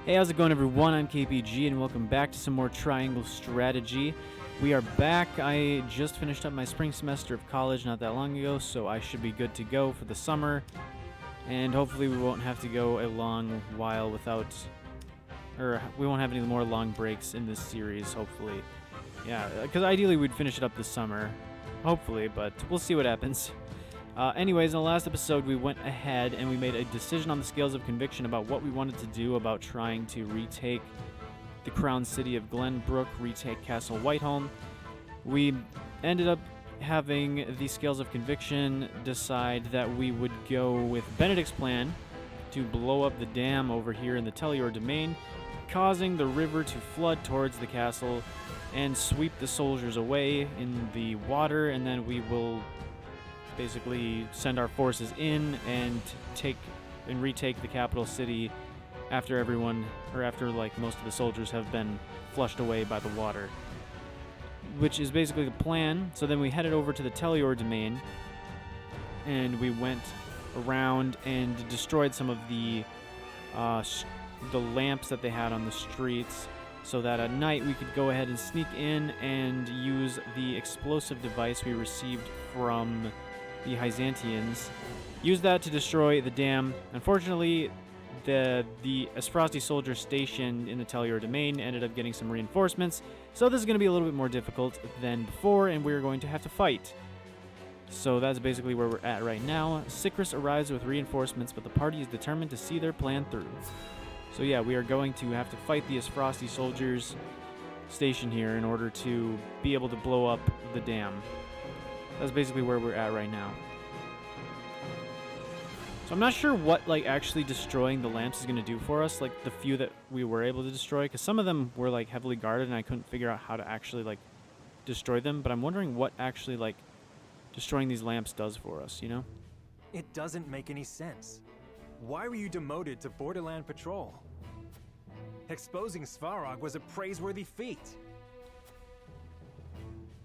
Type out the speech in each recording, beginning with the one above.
Hey, how's it going, everyone? I'm KPG, and welcome back to some more Triangle Strategy. We are back. I just finished up my spring semester of college not that long ago, so I should be good to go for the summer. And hopefully we won't have to go a long while without... Or we won't have any more long breaks in this series, hopefully. Yeah, because ideally we'd finish it up this summer. Hopefully, but we'll see what happens. Anyways, in the last episode, we went ahead and we made a decision on the scales of conviction about what we wanted to do about trying to retake the crown city of Glenbrook, retake Castle Whiteholm. We ended up having the scales of conviction decide that we would go with Benedict's plan to blow up the dam over here in the Telliore Demesne, causing the river to flood towards the castle and sweep the soldiers away in the water, and then we will basically send our forces in and retake the capital city after most of the soldiers have been flushed away by the water, which is basically the plan. So then we headed over to the Telliore Demesne and we went around and destroyed some of the lamps that they had on the streets, so that at night we could go ahead and sneak in and use the explosive device we received from the Byzantians. Use that to destroy the dam. Unfortunately, the Asfrosti soldiers stationed in the Telliore Demesne ended up getting some reinforcements, so this is going to be a little bit more difficult than before, and we're going to have to fight. So that's basically where we're at right now. Sicris arrives with reinforcements, but the party is determined to see their plan through. So yeah, we are going to have to fight the Asfrosti soldiers stationed here in order to be able to blow up the dam. That's basically where we're at right now. So I'm not sure what actually destroying the lamps is going to do for us, the few that we were able to destroy, because some of them were heavily guarded and I couldn't figure out how to actually destroy them, but I'm wondering what actually destroying these lamps does for us, you know? It doesn't make any sense. Why were you demoted to Borderland Patrol? Exposing Svarog was a praiseworthy feat.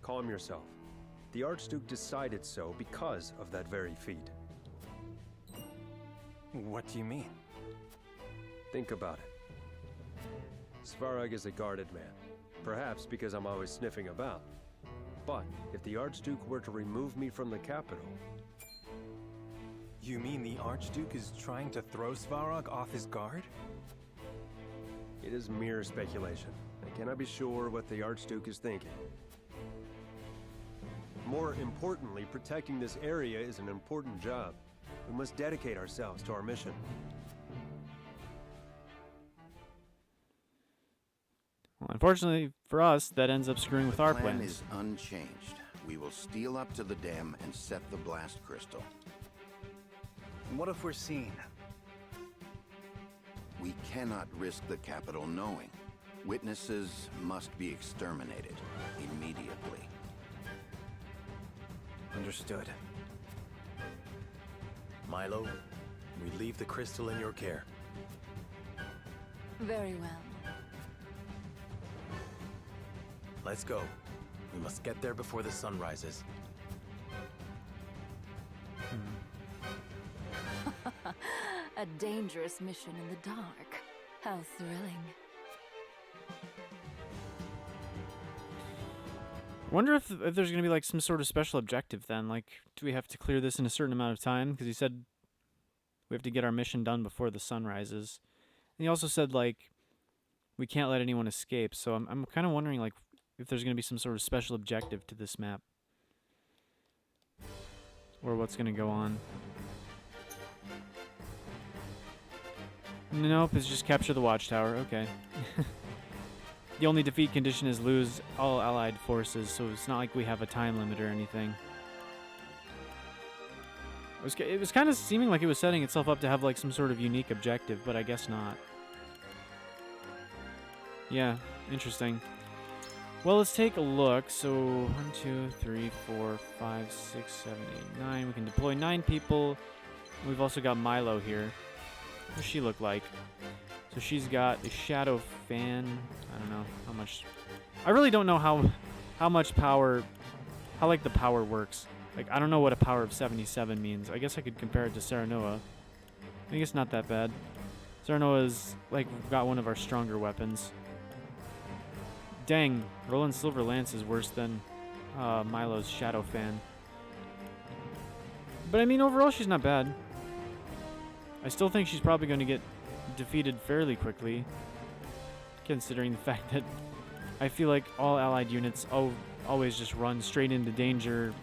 Calm yourself. The Archduke decided so because of that very feat. What do you mean? Think about it. Svarog is a guarded man, perhaps because I'm always sniffing about. But if the Archduke were to remove me from the capital... You mean the Archduke is trying to throw Svarog off his guard? It is mere speculation. I cannot be sure what the Archduke is thinking. More importantly, protecting this area is an important job. We must dedicate ourselves to our mission. Well, unfortunately for us, that ends up screwing with our The plan plans. is unchanged. We will steal up to the dam and set the blast crystal. What if we're seen? We cannot risk the capital knowing. Witnesses must be exterminated immediately. Understood. Milo, we leave the crystal in your care. Very well. Let's go. We must get there before the sun rises. A dangerous mission in the dark. How thrilling. I wonder if there's going to be some sort of special objective then. Do we have to clear this in a certain amount of time? Because he said we have to get our mission done before the sun rises. And he also said we can't let anyone escape. So I'm kind of wondering if there's going to be some sort of special objective to this map, or what's going to go on. Nope, it's just capture the watchtower. Okay. The only defeat condition is lose all allied forces, so it's not like we have a time limit or anything. It was kind of seeming like it was setting itself up to have some sort of unique objective, but I guess not. Yeah, interesting. Well, let's take a look. So 1, 2, 3, 4, 5, 6, 7, 8, 9. We can deploy 9 people. We've also got Milo here. What does she look like? So she's got a shadow fan. I don't know how much. I really don't know how much power, how the power works. I don't know what a power of 77 means. I guess I could compare it to Serenoa. I guess not that bad. Serenoa's, like, got one of our stronger weapons. Dang, Roland's Silver Lance is worse than Milo's Shadow Fan. But I mean, overall, she's not bad. I still think she's probably going to get defeated fairly quickly, considering the fact that I feel like all allied units always just run straight into danger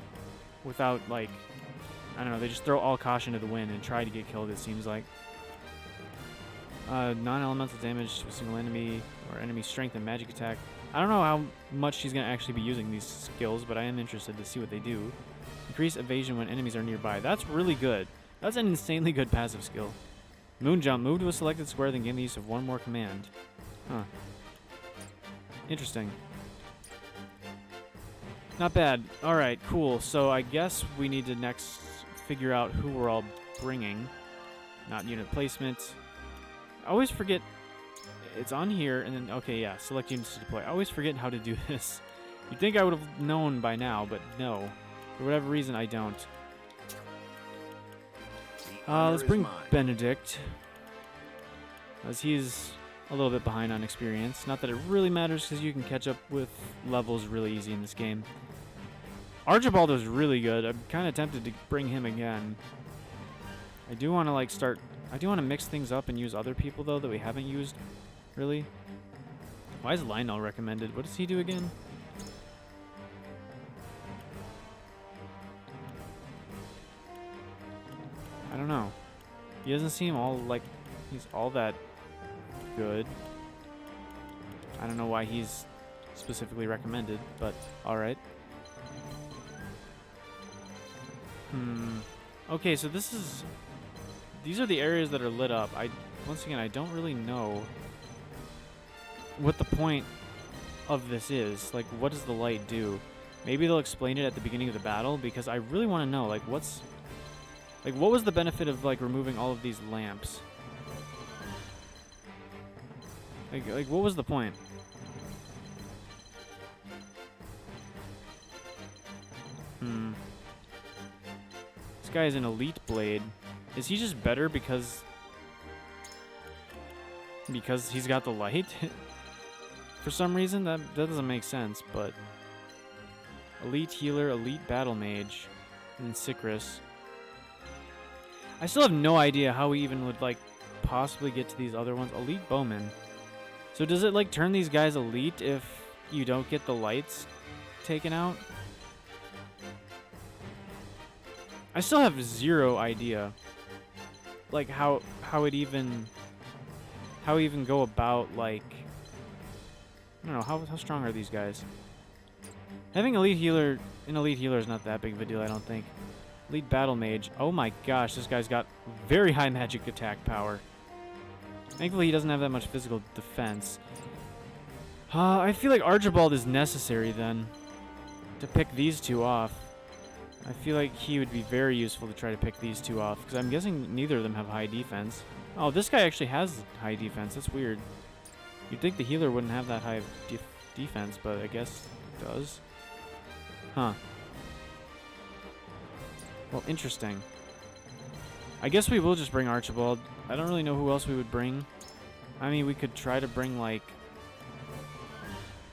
without, like, I don't know, they just throw all caution to the wind and try to get killed, it seems like. Non-elemental damage to a single enemy, or enemy strength and magic attack. I don't know how much she's going to actually be using these skills, but I am interested to see what they do. Increase evasion when enemies are nearby. That's really good. That's an insanely good passive skill. Moon jump. Move to a selected square, then gain the use of one more command. Huh. Interesting. Not bad. Alright, cool. So I guess we need to next figure out who we're all bringing. Not unit placement. I always forget. It's on here, and then, okay, yeah, select units to deploy. I always forget how to do this. You'd think I would have known by now, but no. For whatever reason, I don't. Let's bring Benedict, as he's a little bit behind on experience. Not that it really matters, because you can catch up with levels really easy in this game. Archibald was really good. I'm kind of tempted to bring him again. I do want to, like, I do want to mix things up and use other people, though, that we haven't used, really. Why is Lionel recommended? What does he do again? I don't know. He doesn't seem all, like, he's all that good. I don't know why he's specifically recommended, but alright. Okay, so these are the areas that are lit up. Once again, I don't really know what the point of this is. Like, what does the light do? Maybe they'll explain it at the beginning of the battle, because I really want to know, like, what was the benefit of, like, removing all of these lamps? Like, what was the point? This guy is an elite blade. Is he just better because he's got the light? For some reason, that doesn't make sense, but elite healer, elite battle mage, and Sycris. I still have no idea how we even would, like, possibly get to these other ones. Elite bowman. So does it, like, turn these guys elite if you don't get the lights taken out? I still have zero idea, like, how it even go about, like, I don't know, how strong are these guys? Having an elite healer is not that big of a deal, I don't think. Elite battle mage. Oh my gosh, this guy's got very high magic attack power. Thankfully, he doesn't have that much physical defense. I feel like Archibald is necessary then to pick these two off. I feel like he would be very useful to try to pick these two off, because I'm guessing neither of them have high defense. Oh, this guy actually has high defense. That's weird. You'd think the healer wouldn't have that high of defense, but I guess it does. Huh. Well, interesting. I guess we will just bring Archibald. I don't really know who else we would bring. I mean, we could try to bring, like,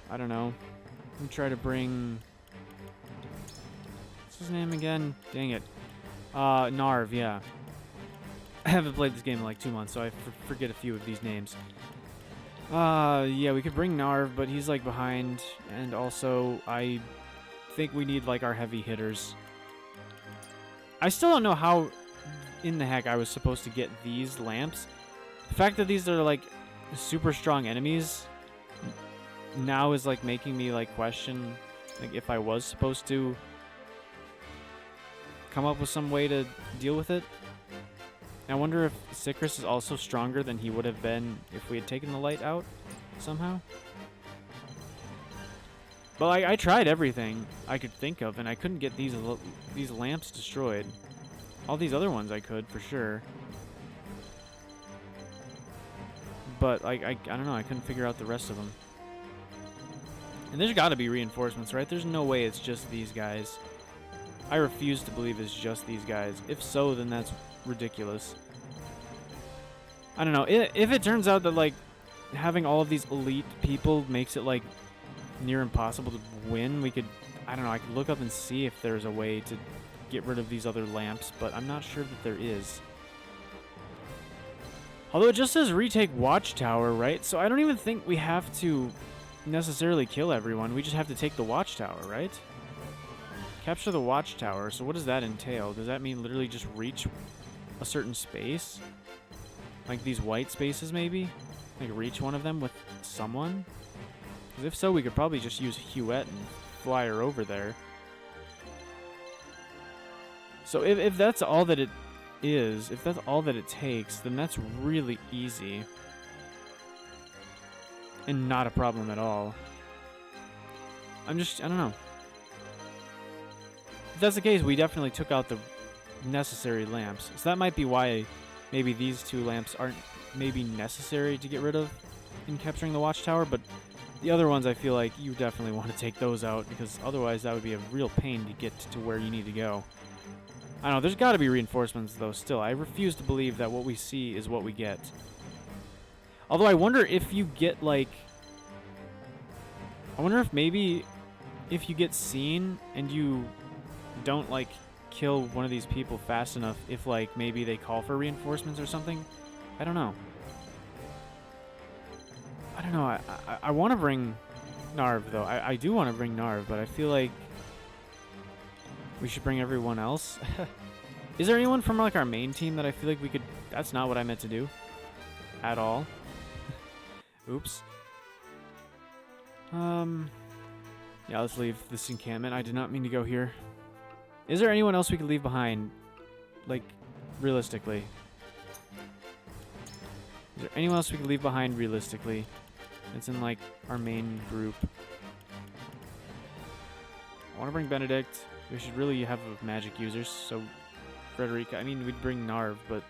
I don't know. We try to bring... What's his name again? Dang it. Narv, yeah. I haven't played this game in like 2 months, so I forget a few of these names. Yeah, we could bring Narv, but he's, like, behind. And also, I think we need, like, our heavy hitters. I still don't know how in the heck I was supposed to get these lamps. The fact that these are, like, super strong enemies now is, like, making me, like, question, like, if I was supposed to come up with some way to deal with it. I wonder if Sycris is also stronger than he would have been if we had taken the light out somehow. But I tried everything I could think of, and I couldn't get these lamps destroyed. All these other ones I could, for sure. But I don't know, I couldn't figure out the rest of them. And there's got to be reinforcements, right? There's no way it's just these guys. I refuse to believe it's just these guys. If so, then that's ridiculous. I don't know. If it turns out that, like, having all of these elite people makes it, like, near impossible to win, we could, I don't know, I could look up and see if there's a way to get rid of these other lamps, but I'm not sure that there is. Although it just says retake Watchtower, right? So I don't even think we have to necessarily kill everyone. We just have to take the Watchtower, right? Capture the Watchtower. So what does that entail? Does that mean literally just reach a certain space? Like these white spaces, maybe? Like reach one of them with someone? Because if so, we could probably just use Huette and fly her over there. So if that's all that it is, if that's all that it takes, then that's really easy. And not a problem at all. I don't know. If that's the case, we definitely took out the necessary lamps. So that might be why maybe these two lamps aren't maybe necessary to get rid of in capturing the Watchtower, but the other ones I feel like you definitely want to take those out, because otherwise that would be a real pain to get to where you need to go. I don't know, there's got to be reinforcements though still. I refuse to believe that what we see is what we get. Although I wonder if you get like... I wonder if maybe if you get seen and you don't like kill one of these people fast enough, if like maybe they call for reinforcements or something. I don't know. I want to bring Narv though. I do want to bring Narv, but I feel like we should bring everyone else. Is there anyone from like our main team that I feel like we could... That's not what I meant to do. At all. Oops. Yeah, let's leave this encampment. I did not mean to go here. Is there anyone else we could leave behind? Like, realistically. Is there anyone else we could leave behind realistically? It's in, like, our main group. I want to bring Benedict. We should really have magic users, so... Frederica. I mean, we'd bring Narv, but...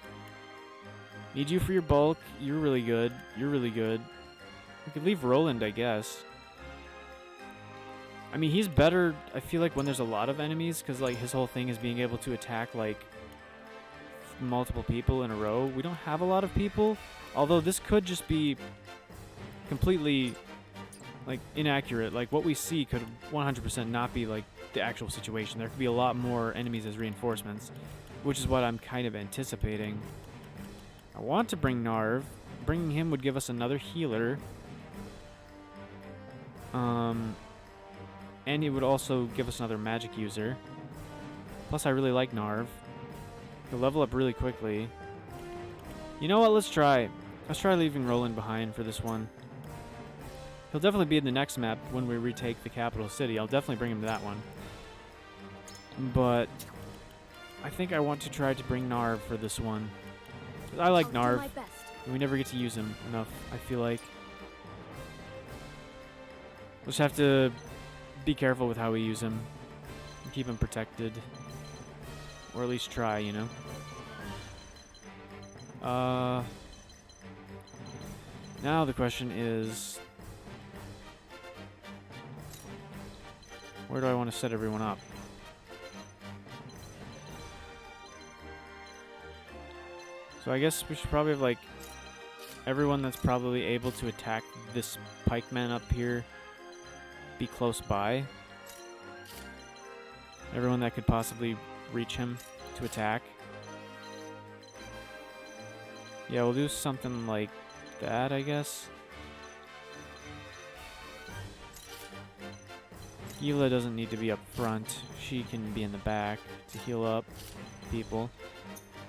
Need you for your bulk. You're really good. You're really good. We could leave Roland, I guess. I mean, he's better, I feel like, when there's a lot of enemies, because, like, his whole thing is being able to attack, like, multiple people in a row. We don't have a lot of people, although this could just be completely, like, inaccurate. Like, what we see could 100% not be, like, the actual situation. There could be a lot more enemies as reinforcements, which is what I'm kind of anticipating. I want to bring Narv. Bringing him would give us another healer. And he would also give us another magic user. Plus, I really like Narv. He'll level up really quickly. You know what? Let's try. Let's try leaving Roland behind for this one. He'll definitely be in the next map when we retake the capital city. I'll definitely bring him to that one. But I think I want to try to bring Narv for this one. I like Narv. We never get to use him enough, I feel like. We'll just have to be careful with how we use him. And keep him protected. Or at least try, you know? Now the question is... where do I want to set everyone up? So I guess we should probably have, like, everyone that's probably able to attack this pikeman up here be close by. Everyone that could possibly reach him to attack. Yeah, we'll do something like that, I guess. Gila doesn't need to be up front. She can be in the back to heal up people.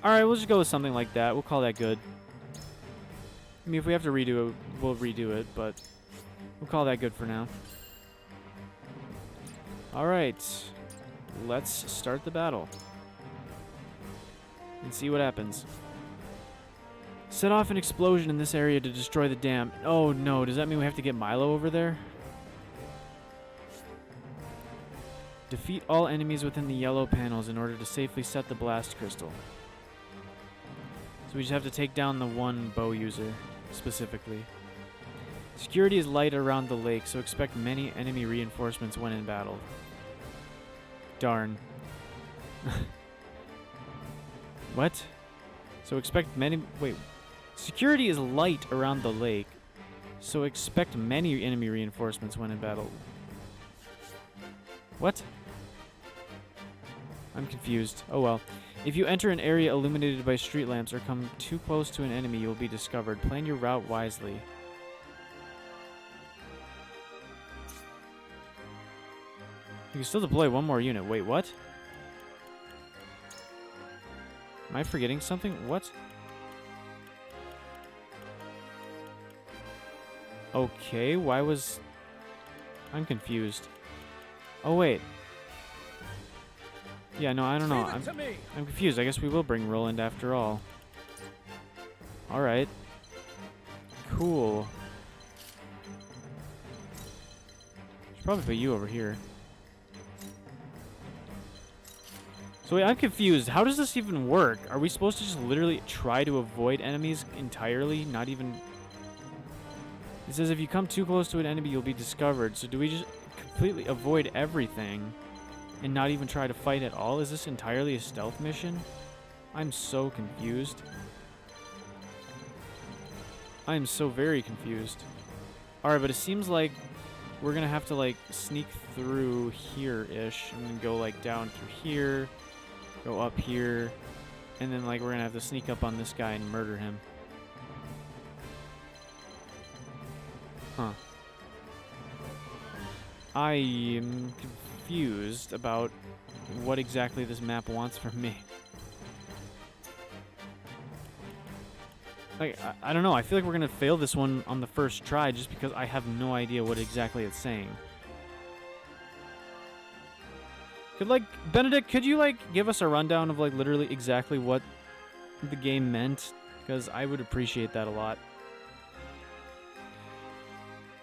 Alright, we'll just go with something like that. We'll call that good. I mean, if we have to redo it, we'll redo it, but we'll call that good for now. Alright, let's start the battle. And see what happens. Set off an explosion in this area to destroy the dam. Oh no, does that mean we have to get Milo over there? Defeat all enemies within the yellow panels in order to safely set the blast crystal. So we just have to take down the one bow user, specifically. Security is light around the lake, so expect many enemy reinforcements when in battle. Darn. What? So expect many... Wait. Security is light around the lake, so expect many enemy reinforcements when in battle. What? I'm confused. Oh well. If you enter an area illuminated by street lamps or come too close to an enemy, you will be discovered. Plan your route wisely. You can still deploy one more unit. Wait, what? Am I forgetting something? What? Okay, why was... I'm confused. Oh, wait. Yeah, no, I don't know. I'm confused. I guess we will bring Roland after all. Alright. Cool. Should probably put you over here. So wait, I'm confused. How does this even work? Are we supposed to just literally try to avoid enemies entirely? Not even... It says if you come too close to an enemy, you'll be discovered. So do we just completely avoid everything and not even try to fight at all? Is this entirely a stealth mission? I'm so confused. I am so very confused. Alright, but it seems like we're gonna have to like sneak through here-ish and then go like down through here, go up here, and then like we're gonna have to sneak up on this guy and murder him. Huh. I am confused about what exactly this map wants from me. Like, I don't know. I feel like we're going to fail this one on the first try just because I have no idea what exactly it's saying. Could, like, Benedict, could you, like, give us a rundown of, like, literally exactly what the game meant? Because I would appreciate that a lot.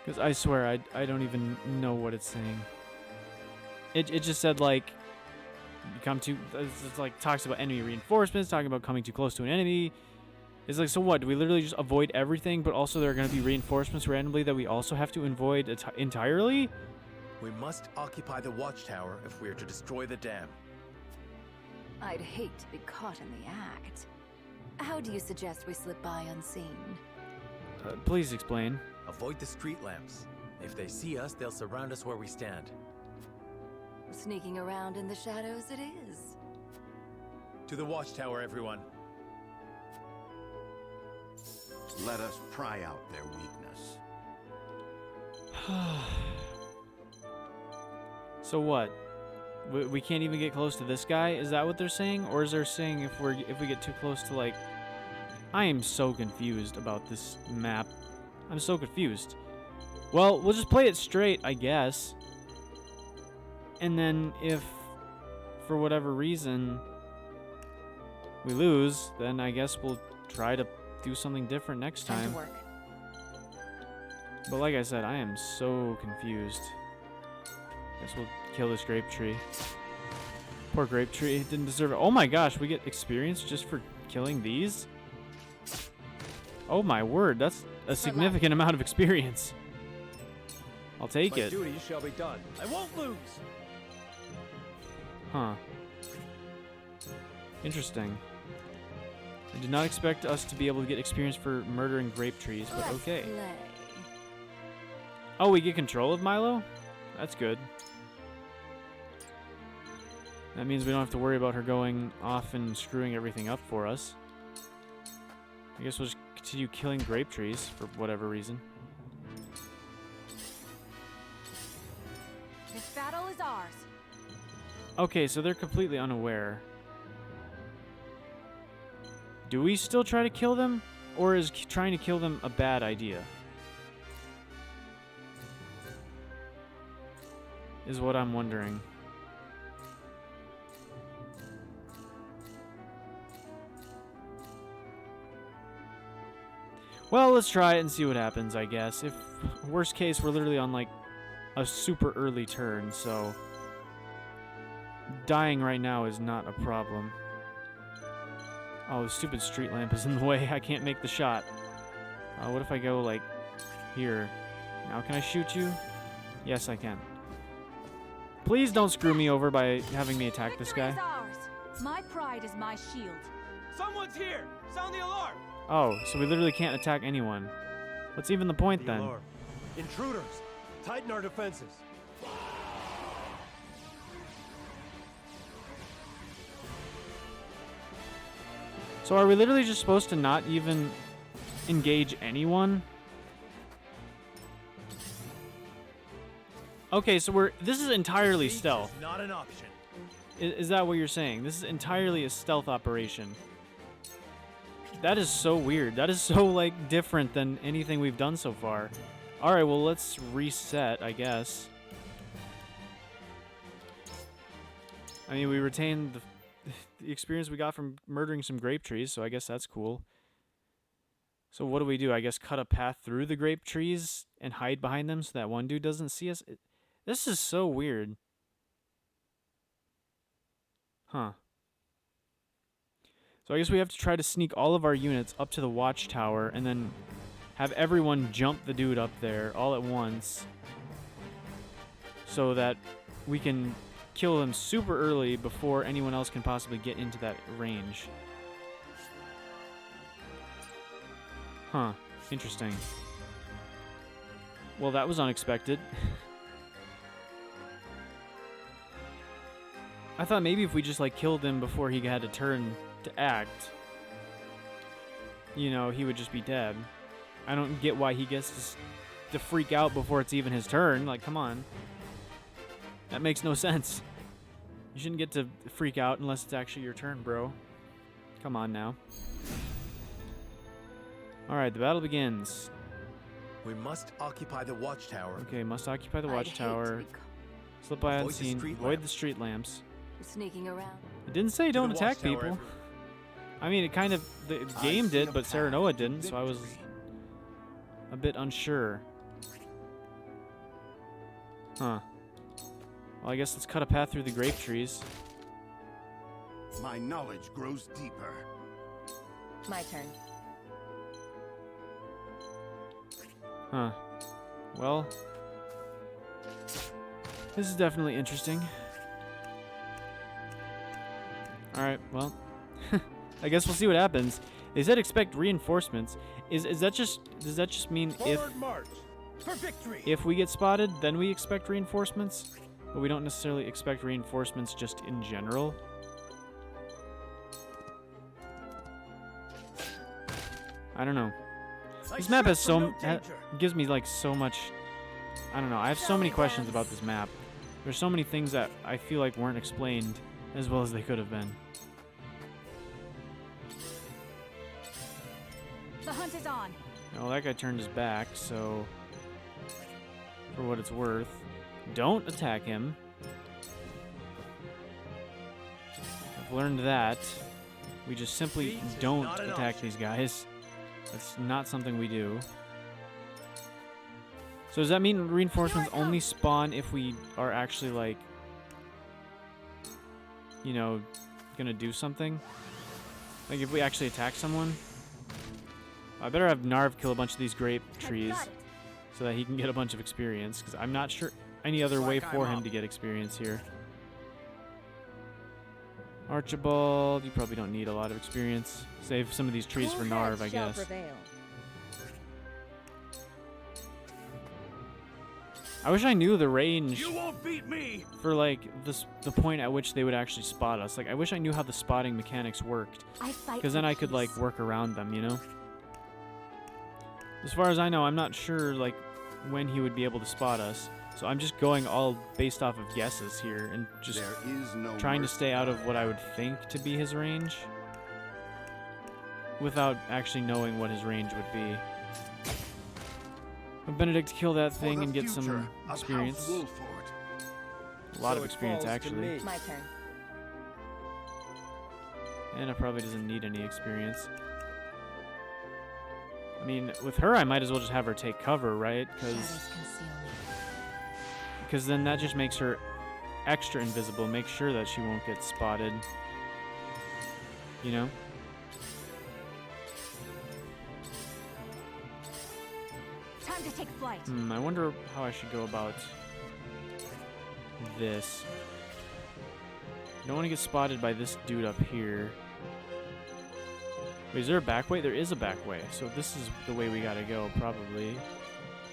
Because I swear, I don't even know what it's saying. It just said, like, you come to... It's like, talks about enemy reinforcements, talking about coming too close to an enemy. It's like, so what? Do we literally just avoid everything, but also there are going to be reinforcements randomly that we also have to avoid entirely? We must occupy the watchtower if we are to destroy the dam. I'd hate to be caught in the act. How do you suggest we slip by unseen? Please explain. Avoid the street lamps. If they see us, they'll surround us where we stand. Sneaking around in the shadows it is. To the watchtower, everyone. Let us pry out their weakness. So what? We can't even get close to this guy? Is that what they're saying? Or is they're saying if we get too close to, like... I am so confused about this map. I'm so confused. Well, we'll just play it straight, I guess. And then if, for whatever reason, we lose, then I guess we'll try to do something different next time. But like I said, I am so confused. Guess we'll kill this grape tree. Poor grape tree, it didn't deserve it. Oh my gosh, we get experience just for killing these? Oh my word, that's a significant amount of experience. I'll take it. My duty shall be done. I won't lose. Huh. Interesting. I did not expect us to be able to get experience for murdering grape trees, but okay. Oh, we get control of Milo? That's good. That means we don't have to worry about her going off and screwing everything up for us. I guess we'll just continue killing grape trees for whatever reason. This battle is ours. Okay, so they're completely unaware. Do we still try to kill them? Or is trying to kill them a bad idea? Is what I'm wondering. Well, let's try it and see what happens, I guess. If worst case, we're literally on like a super early turn, so dying right now is not a problem. Oh, the stupid street lamp is in the way. I can't make the shot. What if I go like here? Now can I shoot you? Yes, I can. Please don't screw me over by having me attack this guy. Victory is ours. My pride is my shield. Someone's here! Sound the alarm! Oh, so we literally can't attack anyone. What's even the point then? Alarm. Intruders! Tighten our defenses. So are we literally just supposed to not even engage anyone? Okay, so this is entirely Retreat stealth. is not an option. Is that what you're saying? This is entirely a stealth operation. That is so weird. That is so, like, different than anything we've done so far. Alright, well, let's reset, I guess. I mean, we retained the experience we got from murdering some grape trees, so I guess that's cool. So what do? I guess cut a path through the grape trees and hide behind them so that one dude doesn't see us? This is so weird. Huh. So I guess we have to try to sneak all of our units up to the watchtower and then have everyone jump the dude up there all at once so that we can kill him super early before anyone else can possibly get into that range. Huh. Interesting. Well, that was unexpected. I thought maybe if we just, like, killed him before he had a turn to act, you know, he would just be dead. I don't get why he gets to freak out before it's even his turn. Like, come on. That makes no sense. You shouldn't get to freak out unless it's actually your turn, bro. Come on now. Alright, the battle begins. We must occupy the watchtower. Okay, must occupy the I'd hate watchtower. to be Slip by Avoid the unseen. street Avoid the lamps. street lamps. sneaking around. It didn't say To the don't attack watchtower, people. everyone. I mean, it kind of... The game I see did, a but path Serenoa to didn't, so I was victory. a bit unsure. Huh. Well, I guess let's cut a path through the grape trees. My knowledge grows deeper. My turn. Huh. Well... This is definitely interesting. Alright, well... I guess we'll see what happens. They said expect reinforcements. Is that just... Does that just mean Forward march for victory. if we get spotted, then we expect reinforcements? But we don't necessarily expect reinforcements just in general? I don't know. This map has gives me like so much. I don't know. I have so many questions about this map. There's so many things that I feel like weren't explained as well as they could have been. The hunt is on. Well, that guy turned his back, so for what it's worth, don't attack him. I've learned that. We just simply Retreat is don't not an attack option. these guys. That's not something we do. So does that mean reinforcements only spawn if we are actually, like, you know, gonna do something? Like if we actually attack someone? I better have Narv kill a bunch of these grape trees so that he can get a bunch of experience, because I'm not sure any other way for him to get experience here. Archibald, you probably don't need a lot of experience. Save some of these trees for Narv, I guess. I wish I knew the range You won't beat me. for, like, the point at which they would actually spot us. Like, I wish I knew how the spotting mechanics worked, because then I could, like, work around them, you know? As far as I know, I'm not sure, like, when he would be able to spot us. So I'm just going all based off of guesses here and just There is no trying to mercy. stay out of what I would think to be his range without actually knowing what his range would be. But Benedict, kill that For thing the and get some future of experience. House Wolford. A lot So of it experience, falls to actually. me. My turn. Anna probably doesn't need any experience. I mean, with her, I might as well just have her take cover, right? Shadows conceal me. Because then that just makes her extra invisible. Make sure that she won't get spotted. You know? Time to take flight. I wonder how I should go about this. I don't want to get spotted by this dude up here. Wait, is there a back way? There is a back way. So this is the way we gotta go, probably.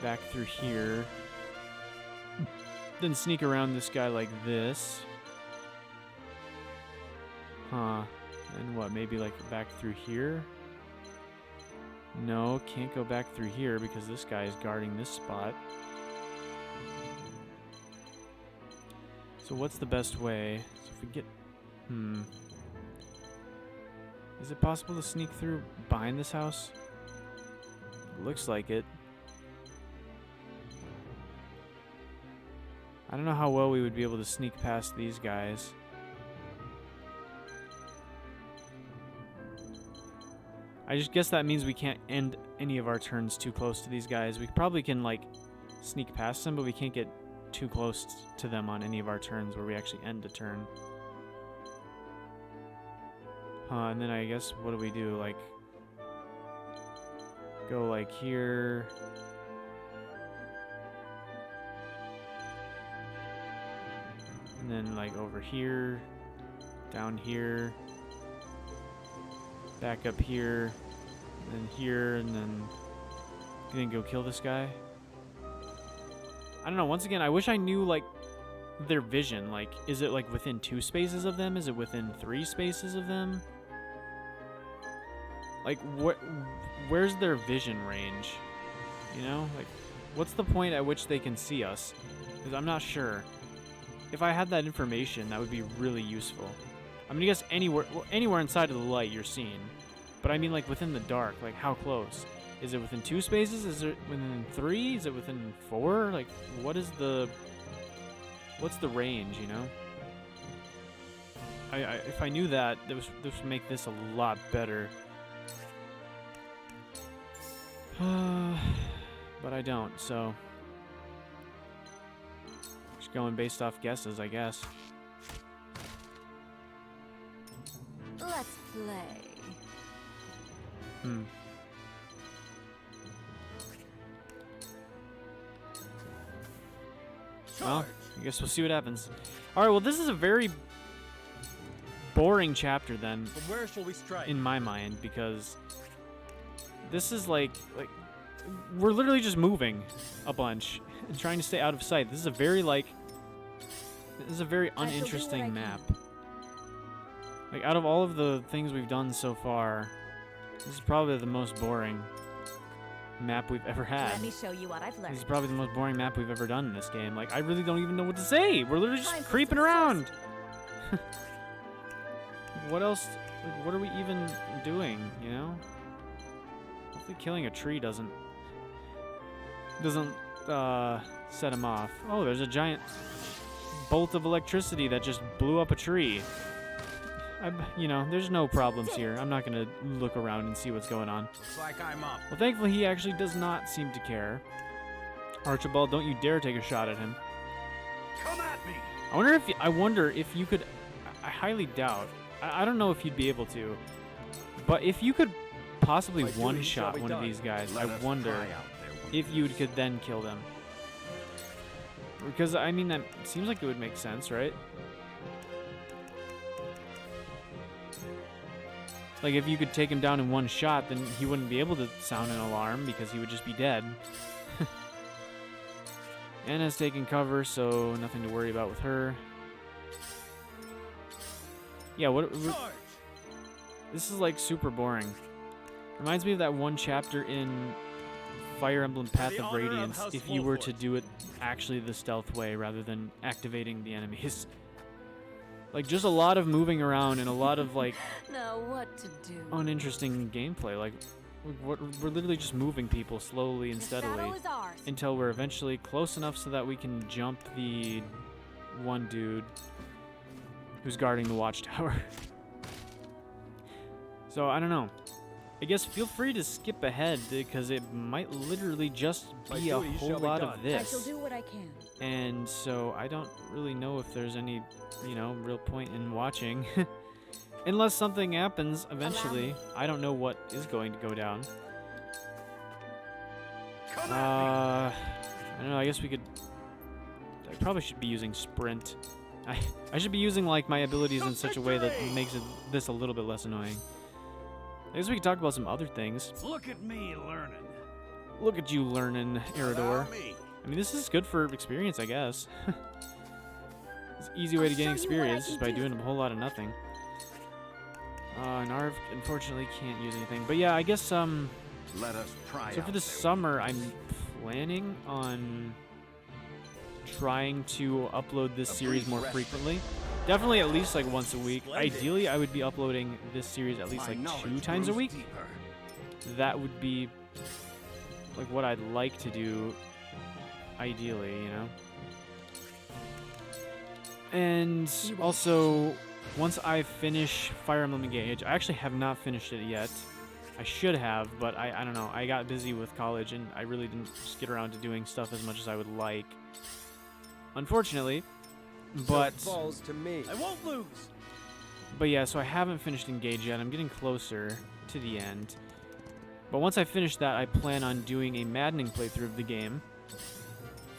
Back through here. Then sneak around this guy like this. Huh. And what, maybe like back through here? No, can't go back through here because this guy is guarding this spot. So what's the best way? So if we get... Is it possible to sneak through behind this house? Looks like it. I don't know how well we would be able to sneak past these guys. I just guess that means we can't end any of our turns too close to these guys. We probably can, like, sneak past them, but we can't get too close to them on any of our turns where we actually end a turn. And then I guess, what do we do? Like, go like here. And then like over here, down here, back up here, and then here, and then go kill this guy. I don't know, once again, I wish I knew like their vision. Like, is it like within 2 spaces of them? Is it within 3 spaces of them? Like, where's their vision range? You know? Like, what's the point at which they can see us? Because I'm not sure. If I had that information, that would be really useful. I'm gonna guess anywhere inside of the light you're seeing. But I mean, like, within the dark. Like, how close? Is it within 2 spaces? Is it within 3? Is it within 4? Like, what's the range, you know? If I knew that, this would make this a lot better. But I don't, so... Just going based off guesses, I guess. Let's play. Well, I guess we'll see what happens. Alright, well, this is a very boring chapter then. From where shall we strike? In my mind, because this is like we're literally just moving a bunch and trying to stay out of sight. This is a very uninteresting map. Like, out of all of the things we've done so far, this is probably the most boring map we've ever had. Let me show you what I've learned. This is probably the most boring map we've ever done in this game. Like, I really don't even know what to say. We're literally just creeping around. What else? Like, what are we even doing, you know? Hopefully killing a tree doesn't set him off. Oh, there's a giant bolt of electricity that just blew up a tree. You know, there's no problems here. I'm not gonna look around and see what's going on. Looks like I'm up. Well, thankfully he actually does not seem to care. Archibald, don't you dare take a shot at him. Come at me! I wonder if you could... I highly doubt. I don't know if you'd be able to. But if you could possibly one-shot one of these guys, I wonder if you could then kill them. Because, I mean, that seems like it would make sense, right? Like, if you could take him down in one shot, then he wouldn't be able to sound an alarm because he would just be dead. Anna's taking cover, so nothing to worry about with her. Yeah, this is, like, super boring. Reminds me of that one chapter in Fire Emblem Path of Radiance, if you were to do it actually the stealth way rather than activating the enemies. Like, just a lot of moving around and a lot of, like, Now what to do? uninteresting gameplay. Like, we're literally just moving people slowly and steadily The battle is ours. until we're eventually close enough so that we can jump the one dude who's guarding the watchtower. So, I don't know. I guess feel free to skip ahead because it might literally just be a whole lot of I shall this. do what I can. And so I don't really know if there's any, you know, real point in watching. Unless something happens eventually. I don't know what is going to go down. I don't know, I guess we could... I probably should be using sprint. I should be using, like, my abilities in such a way that makes this a little bit less annoying. I guess we could talk about some other things. Look at me learning. Look at you learning, Eridor. Allow me. I mean, this is good for experience, I guess. It's an easy way to gain experience just by doing a whole lot of nothing. Narv, unfortunately, can't use anything. But yeah, I guess, Let us try so for the summer, I'm planning on trying to upload this series more frequently. Definitely at least like once a week. Ideally, I would be uploading this series at least like 2 times a week. That would be like what I'd like to do ideally, you know? And also, once I finish Fire Emblem Engage, I actually have not finished it yet. I should have, but I don't know. I got busy with college, and I really didn't just get around to doing stuff as much as I would like. Unfortunately, but... So it falls to me. I won't lose. But yeah, so I haven't finished Engage yet. I'm getting closer to the end. But once I finish that, I plan on doing a maddening playthrough of the game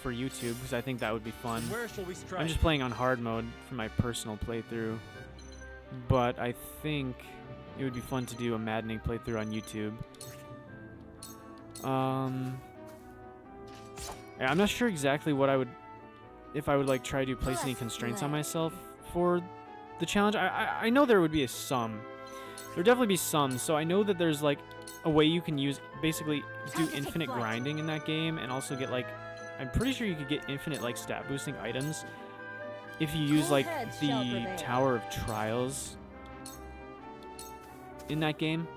for YouTube, because I think that would be fun. Where shall we strike? I'm just playing on hard mode for my personal playthrough, but I think it would be fun to do a maddening playthrough on YouTube. Yeah, I'm not sure exactly what I would, if I would like try to place any constraints on myself for the challenge. I know there would be some. There would definitely be some. So I know that there's like a way you can use, basically do infinite grinding in that game, and also get like, I'm pretty sure you could get infinite like stat boosting items if you use like the Tower of Trials in that game.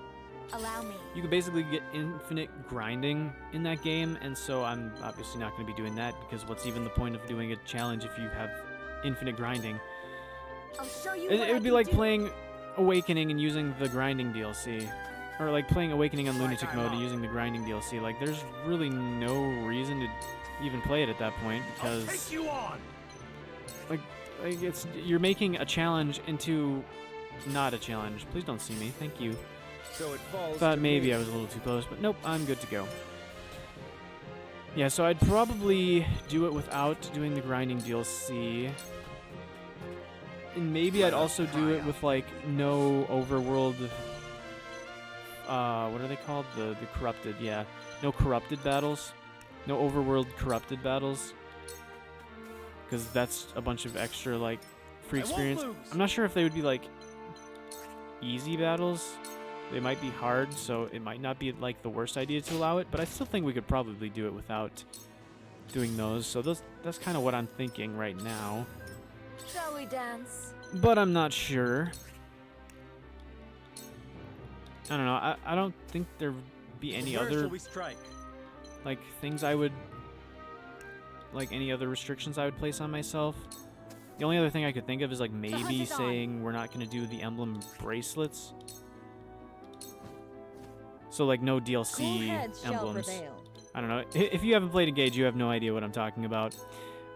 Allow me. You could basically get infinite grinding in that game, and so I'm obviously not going to be doing that, because what's even the point of doing a challenge if you have infinite grinding? I'll show you It would be like playing Awakening and using the grinding DLC. Or like playing Awakening on Lunatic mode and using the grinding DLC. Like, there's really no reason to even play it at that point, I'll because take you on. like it's, you're making a challenge into not a challenge. Please don't see me. Thank you. So it falls Thought to maybe me. I was a little too close, but nope, I'm good to go. Yeah, so I'd probably do it without doing the grinding DLC. And maybe I'd also do it with like no overworld, what are they called? The corrupted, yeah. No corrupted battles. No overworld corrupted battles. Because that's a bunch of extra like free I won't experience. lose. I'm not sure if they would be like easy battles. They might be hard, so it might not be like the worst idea to allow it, but I still think we could probably do it without doing those. So that's kind of what I'm thinking right now. Shall we dance? But I'm not sure. I don't know. I don't think there would be any Where other shall we strike? like things I would, like any other restrictions I would place on myself. The only other thing I could think of is like maybe hunt is on. saying we're not going to do the emblem bracelets. So like no DLC emblems. I don't know. If you haven't played Engage, you have no idea what I'm talking about,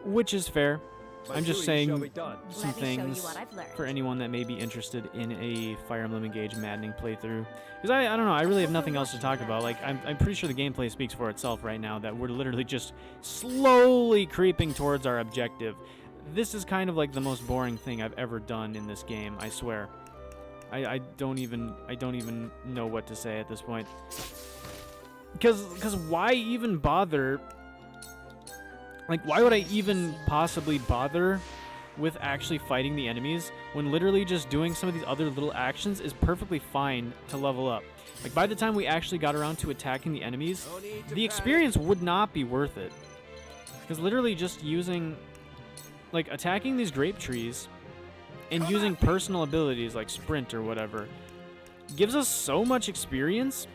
which is fair. My I'm just duty shall saying be done. some Let me show you things what I've learned. for anyone that may be interested in a Fire Emblem Engage maddening playthrough. Because I don't know, I really have nothing else to talk about. Like, I'm pretty sure the gameplay speaks for itself right now, that we're literally just slowly creeping towards our objective. This is kind of like the most boring thing I've ever done in this game, I swear. I don't even know what to say at this point. Because why even bother? Like, why would I even possibly bother with actually fighting the enemies when literally just doing some of these other little actions is perfectly fine to level up? Like, by the time we actually got around to attacking the enemies, the experience would not be worth it. Because literally just using, like, attacking these grape trees and using personal abilities like sprint or whatever gives us so much experience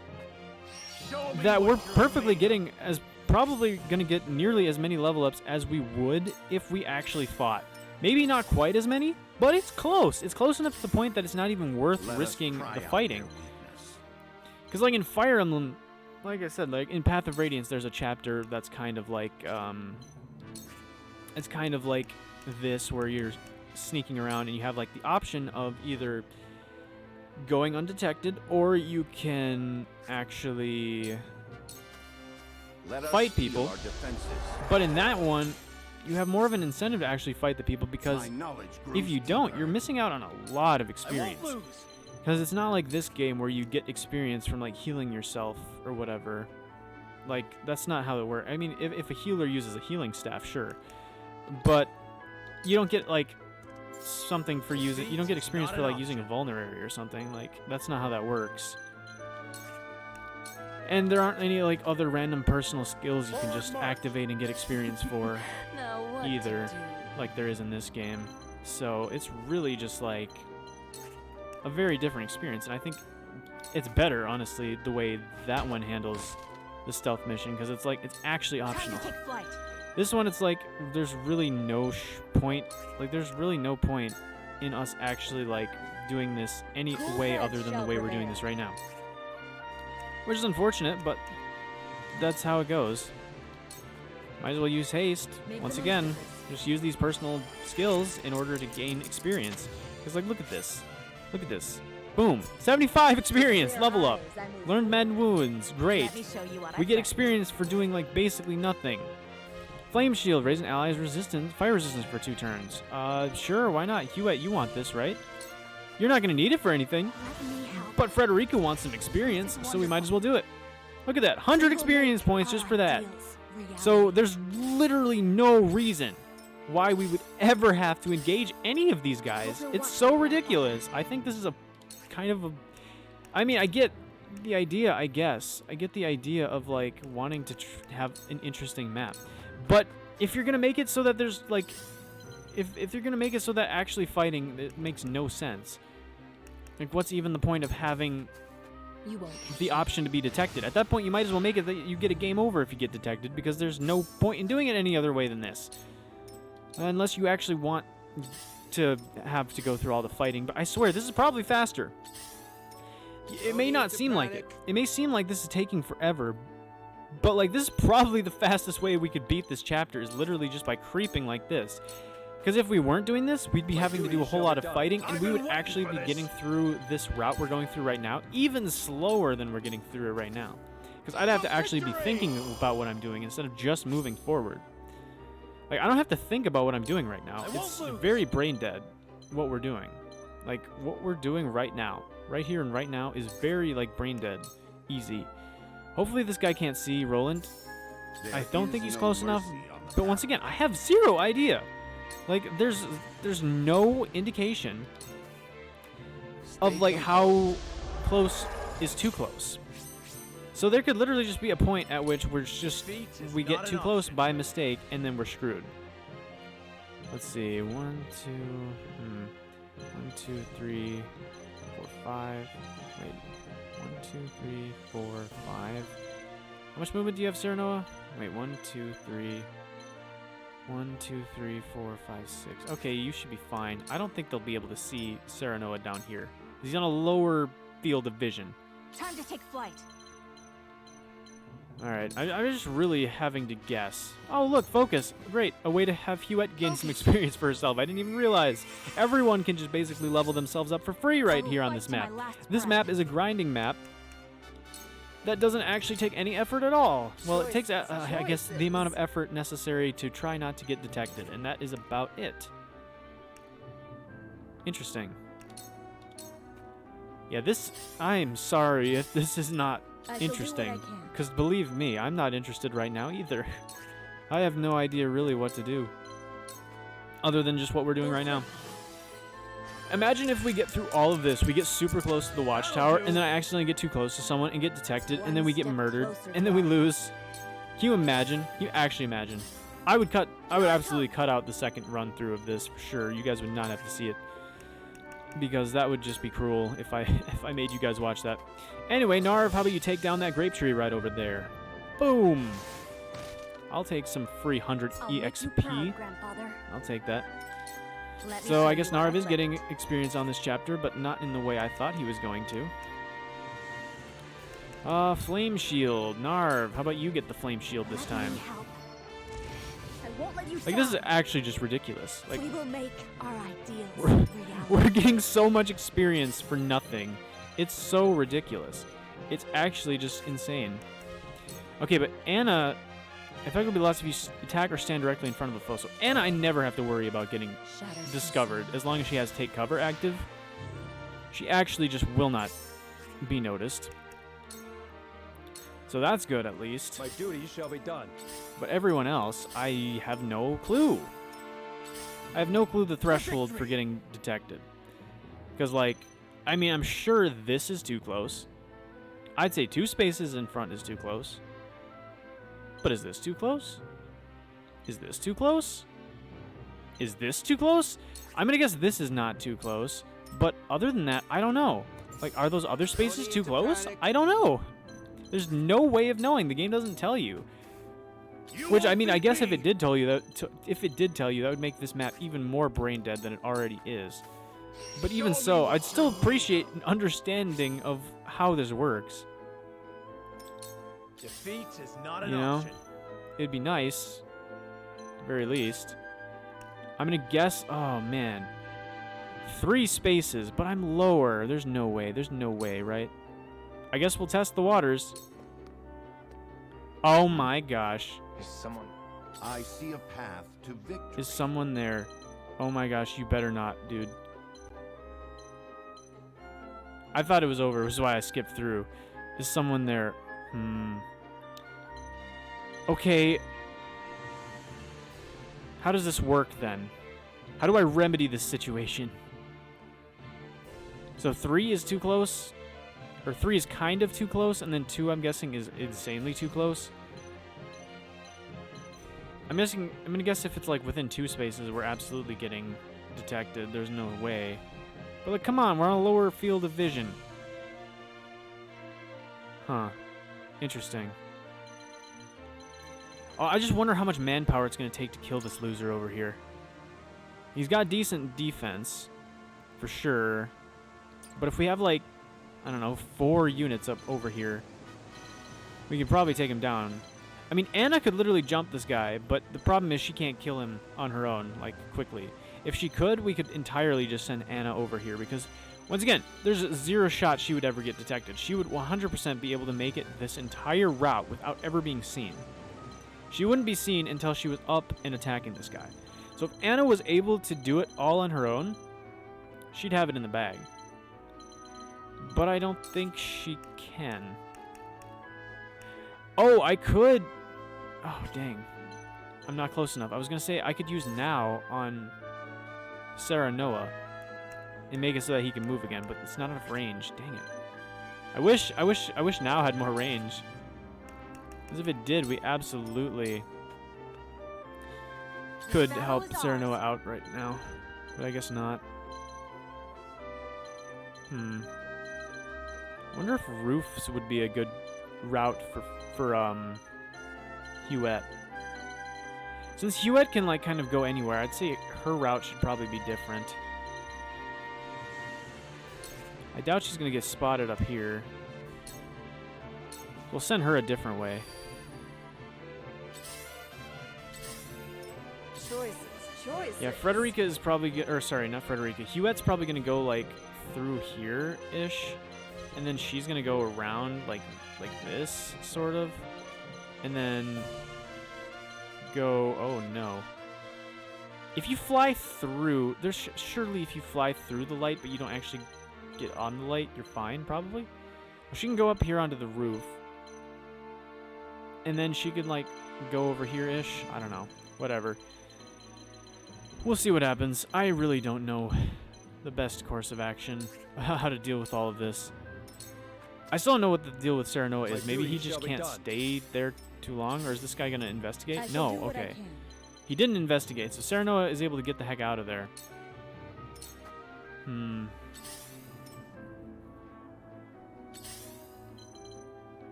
that we're perfectly getting as probably going to get nearly as many level ups as we would if we actually fought. Maybe not quite as many, but it's close. It's close enough to the point that it's not even worth risking the fighting. Because like in Fire Emblem, like I said, like in Path of Radiance, there's a chapter that's kind of like, it's kind of like this, where you're sneaking around and you have like the option of either going undetected, or you can actually fight people. But in that one, you have more of an incentive to actually fight the people, because if you don't, you're missing out on a lot of experience. Because it's not like this game where you get experience from, like, healing yourself or whatever. Like, that's not how it works. I mean, if a healer uses a healing staff, sure. But you don't get, like, something for using... You don't get experience for, like, using a vulnerary or something. Like, that's not how that works. And there aren't any, like, other random personal skills you can just activate and get experience for Now what either, to do? like there is in this game. So it's really just, like, a very different experience. And I think it's better, honestly, the way that one handles the stealth mission, because it's, like, it's actually optional. Take flight. This one, it's like, there's really no point. Like, there's really no point in us actually, like, doing this any way other than the way we're doing this right now. Which is unfortunate, but that's how it goes. Might as well use haste. Once again, just use these personal skills in order to gain experience. Because, like, look at this. Look at this. Boom. 75 experience. Level up. Learned Mend Wounds. Great. We get experience for doing, like, basically nothing. Flame Shield. Raise an ally's resistance, fire resistance for 2 turns. Sure, why not? Hewitt, you want this, right? You're not going to need it for anything. But Frederica wants some experience, so we might as well do it. Look at that. 100 experience points just for that. So there's literally no reason why we would ever have to engage any of these guys. It's so ridiculous. I think this is a kind of a... I mean, I get the idea, I guess. I get the idea of, like, wanting to have an interesting map. But if you're going to make it so that there's, like... If you're going to make it so that actually fighting, it makes no sense. Like, what's even the point of having the option to be detected? At that point, you might as well make it that you get a game over if you get detected, because there's no point in doing it any other way than this. Unless you actually want to have to go through all the fighting. But I swear, this is probably faster. It may not seem like it. It may seem like this is taking forever. But, like, this is probably the fastest way we could beat this chapter, is literally just by creeping like this. Because if we weren't doing this, we'd be having to do a whole lot of fighting, and we would actually be getting through this route we're going through right now even slower than we're getting through it right now. Because I'd have to actually be thinking about what I'm doing instead of just moving forward. Like, I don't have to think about what I'm doing right now. It's very brain dead, what we're doing. Like, what we're doing right now, right here and right now, is very, like, brain dead. Easy. Hopefully this guy can't see Roland. I don't think he's close enough. But once again, I have zero idea. Like, there's no indication of, like, how close is too close. So there could literally just be a point at which we get too close by mistake, and then we're screwed. Let's see. 1, 2, 3, 4, 5. Wait. 1, 2, 3, 4, 5. How much movement do you have, Serenoa? Wait, 1, 2, 3. 1, 2, 3, 4, 5, 6. Okay, you should be fine. I don't think they'll be able to see Serenoa down here. He's on a lower field of vision. Time to take flight. Alright, I'm just really having to guess. Oh, look, focus. Great. A way to have Hewitt gain some experience for herself. I didn't even realize. Everyone can just basically level themselves up for free right here on this map. This map is a grinding map that doesn't actually take any effort at all. Well, it takes, I guess, the amount of effort necessary to try not to get detected, and that is about it. Interesting. Yeah, I'm sorry if this is not interesting, because believe me, I'm not interested right now either. I have no idea really what to do, other than just what we're doing right now. Imagine if we get through all of this, we get super close to the watchtower, and then I accidentally get too close to someone and get detected, and then we get murdered, and then we lose. Can you imagine? Can you actually imagine? I would absolutely cut out the second run through of this for sure. You guys would not have to see it, because that would just be cruel if I made you guys watch that. Anyway, Narv, how about you take down that grape tree right over there? Boom! I'll take some free 100 EXP. I'll take that. So I guess Narv is getting experience on this chapter, but not in the way I thought he was going to. Flame Shield. Narv, how about you get the Flame Shield this time? Like, this is actually just ridiculous. Like, we're getting so much experience for nothing. It's so ridiculous. It's actually just insane. Okay, but Anna... Effect will be lost if you attack or stand directly in front of a foe. So Anna, I never have to worry about getting discovered as long as she has Take Cover active. She actually just will not be noticed. So that's good, at least. My duty shall be done. But everyone else, I have no clue. I have no clue the threshold for getting detected. Because, like, I mean, I'm sure this is too close. I'd say 2 spaces in front is too close. But is this too close? Is this too close? Is this too close? I'm gonna guess this is not too close. But other than that, I don't know. Like, are those other spaces too close? I don't know. There's no way of knowing. The game doesn't tell you. Which, I mean, I guess if it did tell you that, that would make this map even more brain dead than it already is. But even so, I'd still appreciate an understanding of how this works. Defeat is not an You know, option. it'd be nice, at the very least. I'm gonna guess. Oh man, 3 spaces, but I'm lower. There's no way. There's no way, right? I guess we'll test the waters. Oh my gosh. Is someone... I see a path to victory. Is someone there? Oh my gosh, you better not, dude. I thought it was over, which is why I skipped through. Is someone there? Okay. How does this work then? How do I remedy this situation? So 3 is too close? Or 3 is kind of too close, and then 2, I'm guessing, is insanely too close? I'm gonna guess if it's like within 2 spaces, we're absolutely getting detected. There's no way. But like, come on, we're on a lower field of vision. Huh. Interesting. Oh, I just wonder how much manpower it's gonna take to kill this loser over here. He's got decent defense, for sure. But if we have like, I don't know, 4 units up over here, we could probably take him down. I mean, Anna could literally jump this guy, but the problem is she can't kill him on her own, like, quickly. If she could, we could entirely just send Anna over here, because, once again, there's 0 shot she would ever get detected. She would 100% be able to make it this entire route without ever being seen. She wouldn't be seen until she was up and attacking this guy. So if Anna was able to do it all on her own, she'd have it in the bag. But I don't think she can. Oh, I could... Oh, dang. I'm not close enough. I was going to say I could use now on Serenoa and make it so that he can move again, but it's not enough range. Dang it. I wish now had more range. Because if it did, we absolutely could help Serenoa out right now. But I guess not. I wonder if roofs would be a good route for Huette. Since Huette can like kind of go anywhere, I'd say her route should probably be different. I doubt she's gonna get spotted up here. We'll send her a different way. Choices. Yeah, Frederica is probably or sorry, not Frederica. Huette's probably gonna go like through here-ish, and then she's gonna go around like this, sort of, and then go. Oh no! If you fly through, there's surely if you fly through the light, but you don't actually get on the light, you're fine, probably. Well, she can go up here onto the roof, and then she could like go over here-ish. I don't know. Whatever. We'll see what happens. I really don't know the best course of action, how to deal with all of this. I still don't know what the deal with Serenoa is. Maybe he just can't stay there too long, or is this guy going to investigate? No, okay. He didn't investigate, so Serenoa is able to get the heck out of there.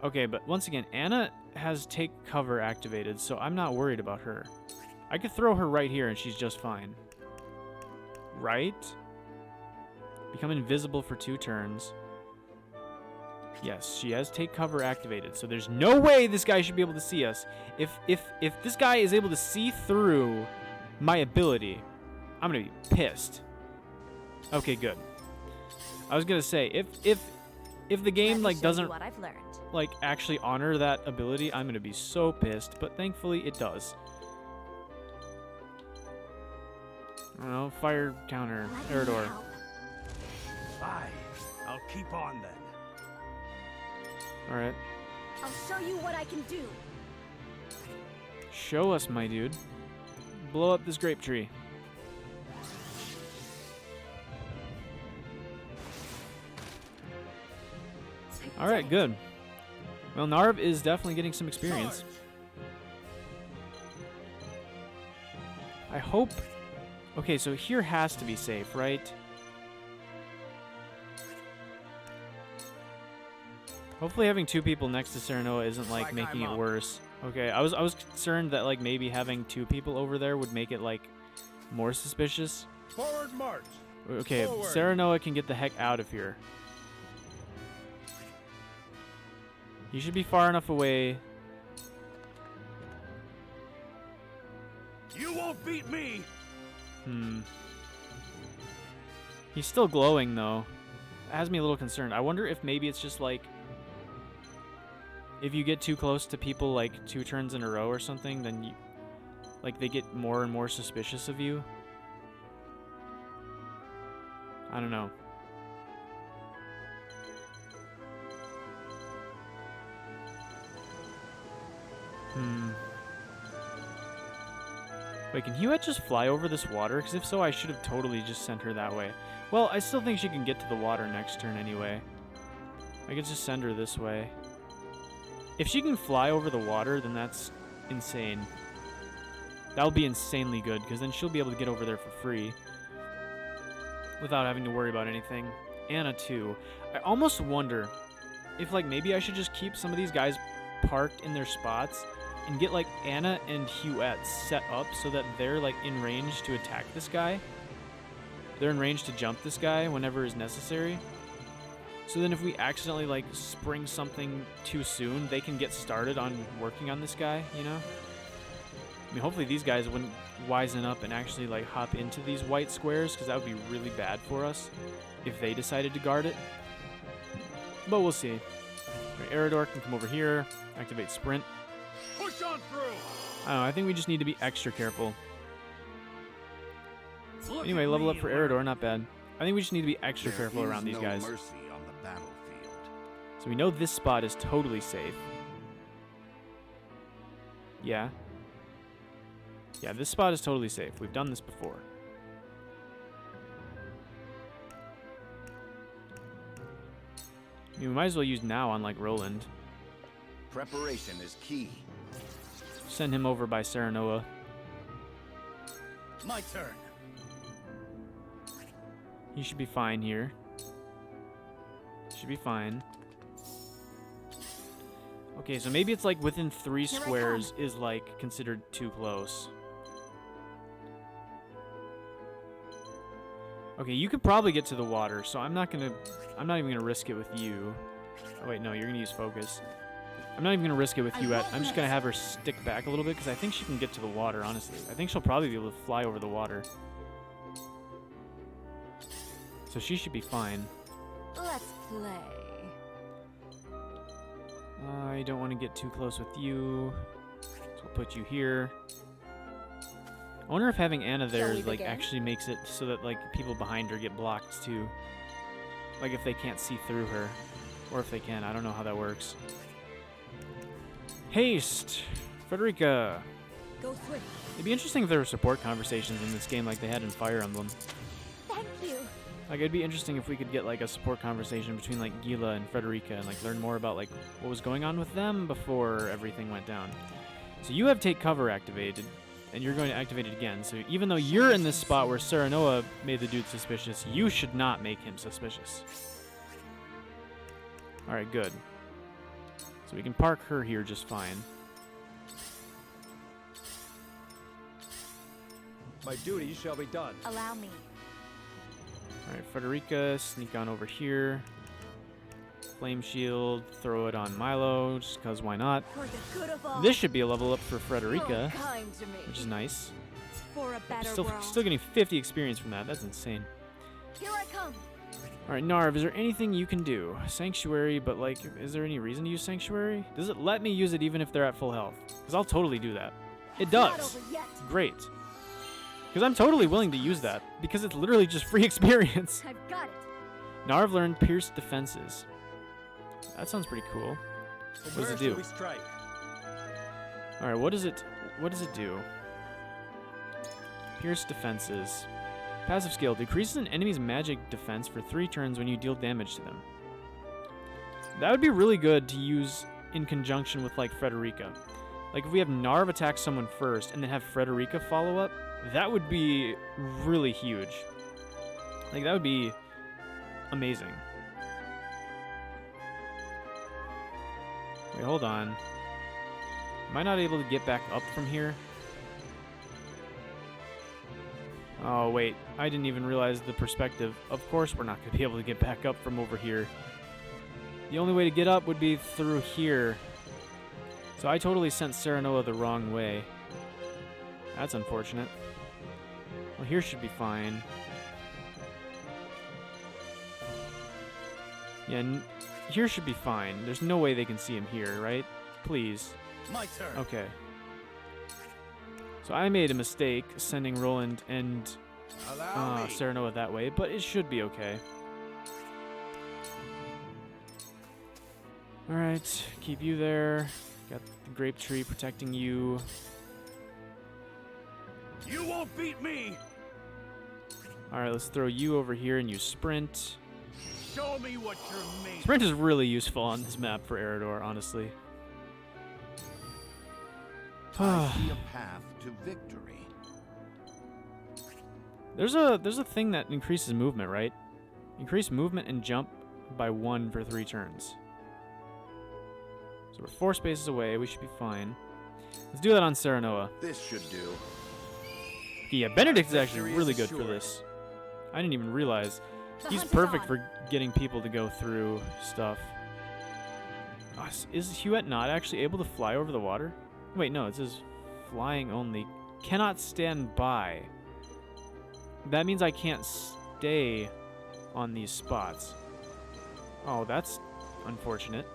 Okay, but once again, Anna has take cover activated, so I'm not worried about her. I could throw her right here and she's just fine. Right? Become invisible for 2 turns. Yes, she has take cover activated, so there's no way this guy should be able to see us. If this guy is able to see through my ability, I'm gonna be pissed. Okay, good. I was gonna say if the game like doesn't like actually honor that ability, I'm gonna be so pissed. But thankfully, it does. I don't know, fire counter, Eridor. Fine. I'll keep on then. Alright. I'll show you what I can do. Show us, my dude. Blow up this grape tree. Alright, good. Well, Narv is definitely getting some experience. I hope... Okay, so here has to be safe, right? Hopefully having two people next to Serenoa isn't, like, making it worse. Okay, I was concerned that, like, maybe having two people over there would make it, like, more suspicious. Forward march. Okay, Forward. Serenoa can get the heck out of here. He should be far enough away. You won't beat me. He's still glowing, though. That has me a little concerned. I wonder if maybe it's just, like... If you get too close to people, like, 2 turns in a row or something, then you... Like, they get more and more suspicious of you. I don't know. Wait, can Huette just fly over this water? Because if so, I should have totally just sent her that way. Well, I still think she can get to the water next turn anyway. I could just send her this way. If she can fly over the water, then that's insane. That'll be insanely good, because then she'll be able to get over there for free. Without having to worry about anything. Anna, too. I almost wonder if, like, maybe I should just keep some of these guys parked in their spots and get, like, Anna and Huette set up so that they're, like, in range to attack this guy. They're in range to jump this guy whenever is necessary. So then if we accidentally, like, spring something too soon, they can get started on working on this guy, you know? I mean, hopefully these guys wouldn't wisen up and actually, like, hop into these white squares, because that would be really bad for us if they decided to guard it. But we'll see. Right, Eridor can come over here, activate sprint. Push on through. I don't know, I think we just need to be extra careful. Anyway, level up for Eridor, not bad. I think we just need to be extra careful around these guys. Mercy on the battlefield. So we know this spot is totally safe. Yeah. Yeah, this spot is totally safe. We've done this before. I mean, we might as well use now on, like, Roland. Preparation is key. Send him over by Serenoa. My turn. He should be fine here. Should be fine. Okay, so maybe it's like within 3 squares is like considered too close. Okay, you could probably get to the water, so I'm not even gonna risk it with you. Oh wait, no, you're gonna use focus. I'm not even gonna risk it with you. I'm just gonna have her stick back a little bit because I think she can get to the water, honestly. I think she'll probably be able to fly over the water. So she should be fine. Let's play. I don't want to get too close with you. So I'll put you here. I wonder if having Anna there like actually makes it so that like people behind her get blocked too. Like if they can't see through her. Or if they can, I don't know how that works. Haste! Frederica! Go swift. It'd be interesting if there were support conversations in this game like they had in Fire Emblem. Thank you. Like, it'd be interesting if we could get, like, a support conversation between, like, Gila and Frederica and, like, learn more about, like, what was going on with them before everything went down. So you have Take Cover activated, and you're going to activate it again. So even though you're in this spot where Serenoa made the dude suspicious, you should not make him suspicious. Alright, good. So we can park her here just fine. My duty shall be done. Allow me. Alright, Frederica, sneak on over here. Flame Shield, throw it on Milo, just because why not? For the good of all. This should be a level up for Frederica, Kind to me. which is nice. For a better Still world. getting 50 experience from that. That's insane. Here I come. Alright, Narv, is there anything you can do? Sanctuary, but like, is there any reason to use Sanctuary? Does it let me use it even if they're at full health? Because I'll totally do that. It Not does. over yet. Great. Because I'm totally willing to use that. Because it's literally just free experience. I've got it. Now I've learned pierced defenses. That sounds pretty cool. What does it do? We strike? Alright, what does it do? Pierced defenses. Passive skill. Decreases an enemy's magic defense for 3 turns when you deal damage to them. That would be really good to use in conjunction with, like, Frederica. Like, if we have Narv attack someone first and then have Frederica follow up, that would be really huge. Like, that would be amazing. Wait, hold on. Am I not able to get back up from here? Oh, wait. I didn't even realize the perspective. Of course we're not going to be able to get back up from over here. The only way to get up would be through here. So I totally sent Serenoa the wrong way. That's unfortunate. Well, here should be fine. Yeah, here should be fine. There's no way they can see him here, right? Please. My turn. Okay. So I made a mistake sending Roland and Serenoa that way, but it should be okay. Alright, keep you there. Got the grape tree protecting you. You won't beat me. Alright, let's throw you over here and you sprint. Show me what you're made. Sprint is really useful on this map for Eridor, honestly. I see a path to victory. There's a thing that increases movement, right? Increase movement and jump by 1 for 3 turns. So we're 4 spaces away. We should be fine. Let's do that on Serenoa. This should do. Yeah, Benedict is actually really good for this. I didn't even realize. He's perfect for getting people to go through stuff. Is Huette not actually able to fly over the water? Wait, no, it says flying only. Cannot stand by. That means I can't stay on these spots. Oh, that's unfortunate.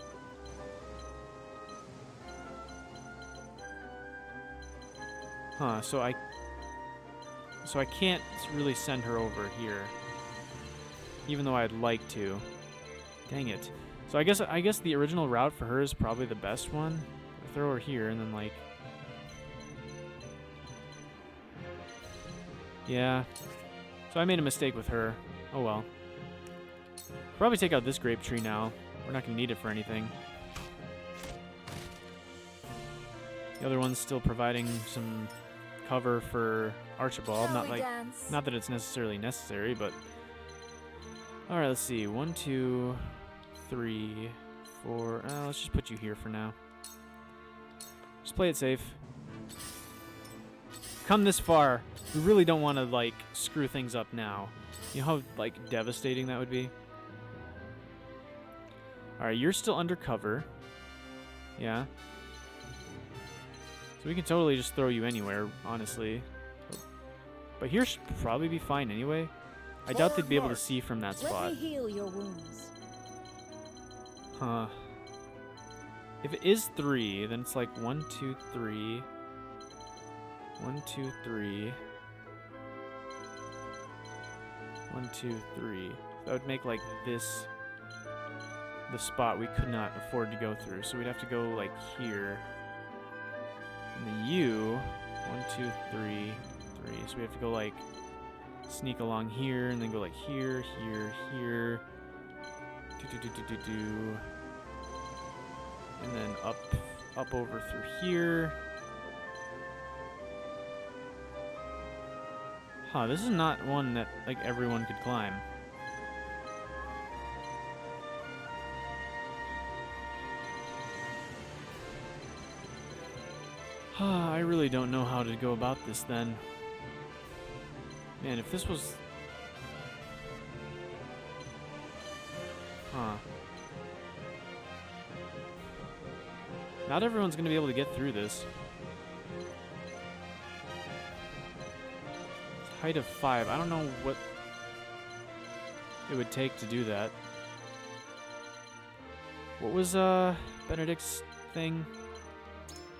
Huh, so I can't really send her over here. Even though I'd like to. Dang it. So I guess the original route for her is probably the best one. I throw her here and then like... Yeah. So I made a mistake with her. Oh well. Probably take out this grape tree now. We're not going to need it for anything. The other one's still providing some cover for Archibald. Not that it's necessarily necessary, but... Alright, let's see. 1, 2, 3, 4... let's just put you here for now. Just play it safe. Come this far. We really don't want to, like, screw things up now. You know how, like, devastating that would be? Alright, you're still undercover. Yeah. So we can totally just throw you anywhere, honestly. But here should probably be fine anyway. I doubt they'd be able to see from that spot. Let me heal your wounds. Huh. If it is 3, then it's like 1, 2, 3. 1, 2, 3. 1, 2, 3. That would make like this the spot we could not afford to go through. So we'd have to go like here. And then you, 1, 2, 3, 3. So we have to go like sneak along here and then go like here, here, here. And then up over through here. Huh, this is not one that like everyone could climb. I really don't know how to go about this then. Man, if this was... Huh. Not everyone's going to be able to get through this. It's height of 5. I don't know what it would take to do that. What was Benedict's thing?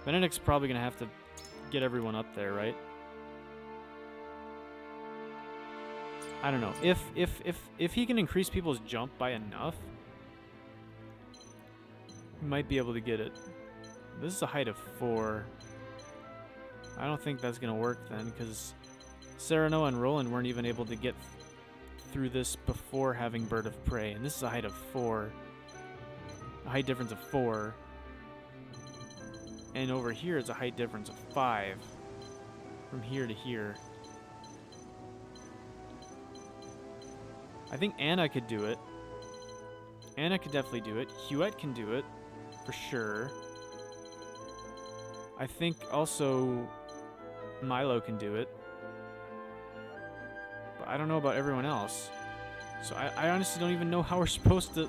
Benedict's probably going to have to get everyone up there, right? I don't know. If he can increase people's jump by enough, he might be able to get it. This is a height of 4. I don't think that's gonna work then, because Serenoa and Roland weren't even able to get through this before having Bird of Prey, and this is a height of 4. A height difference of 4. And over here is a height difference of 5. From here to here. I think Anna could do it. Anna could definitely do it. Huette can do it, for sure. I think also Milo can do it. But I don't know about everyone else. So I honestly don't even know how we're supposed to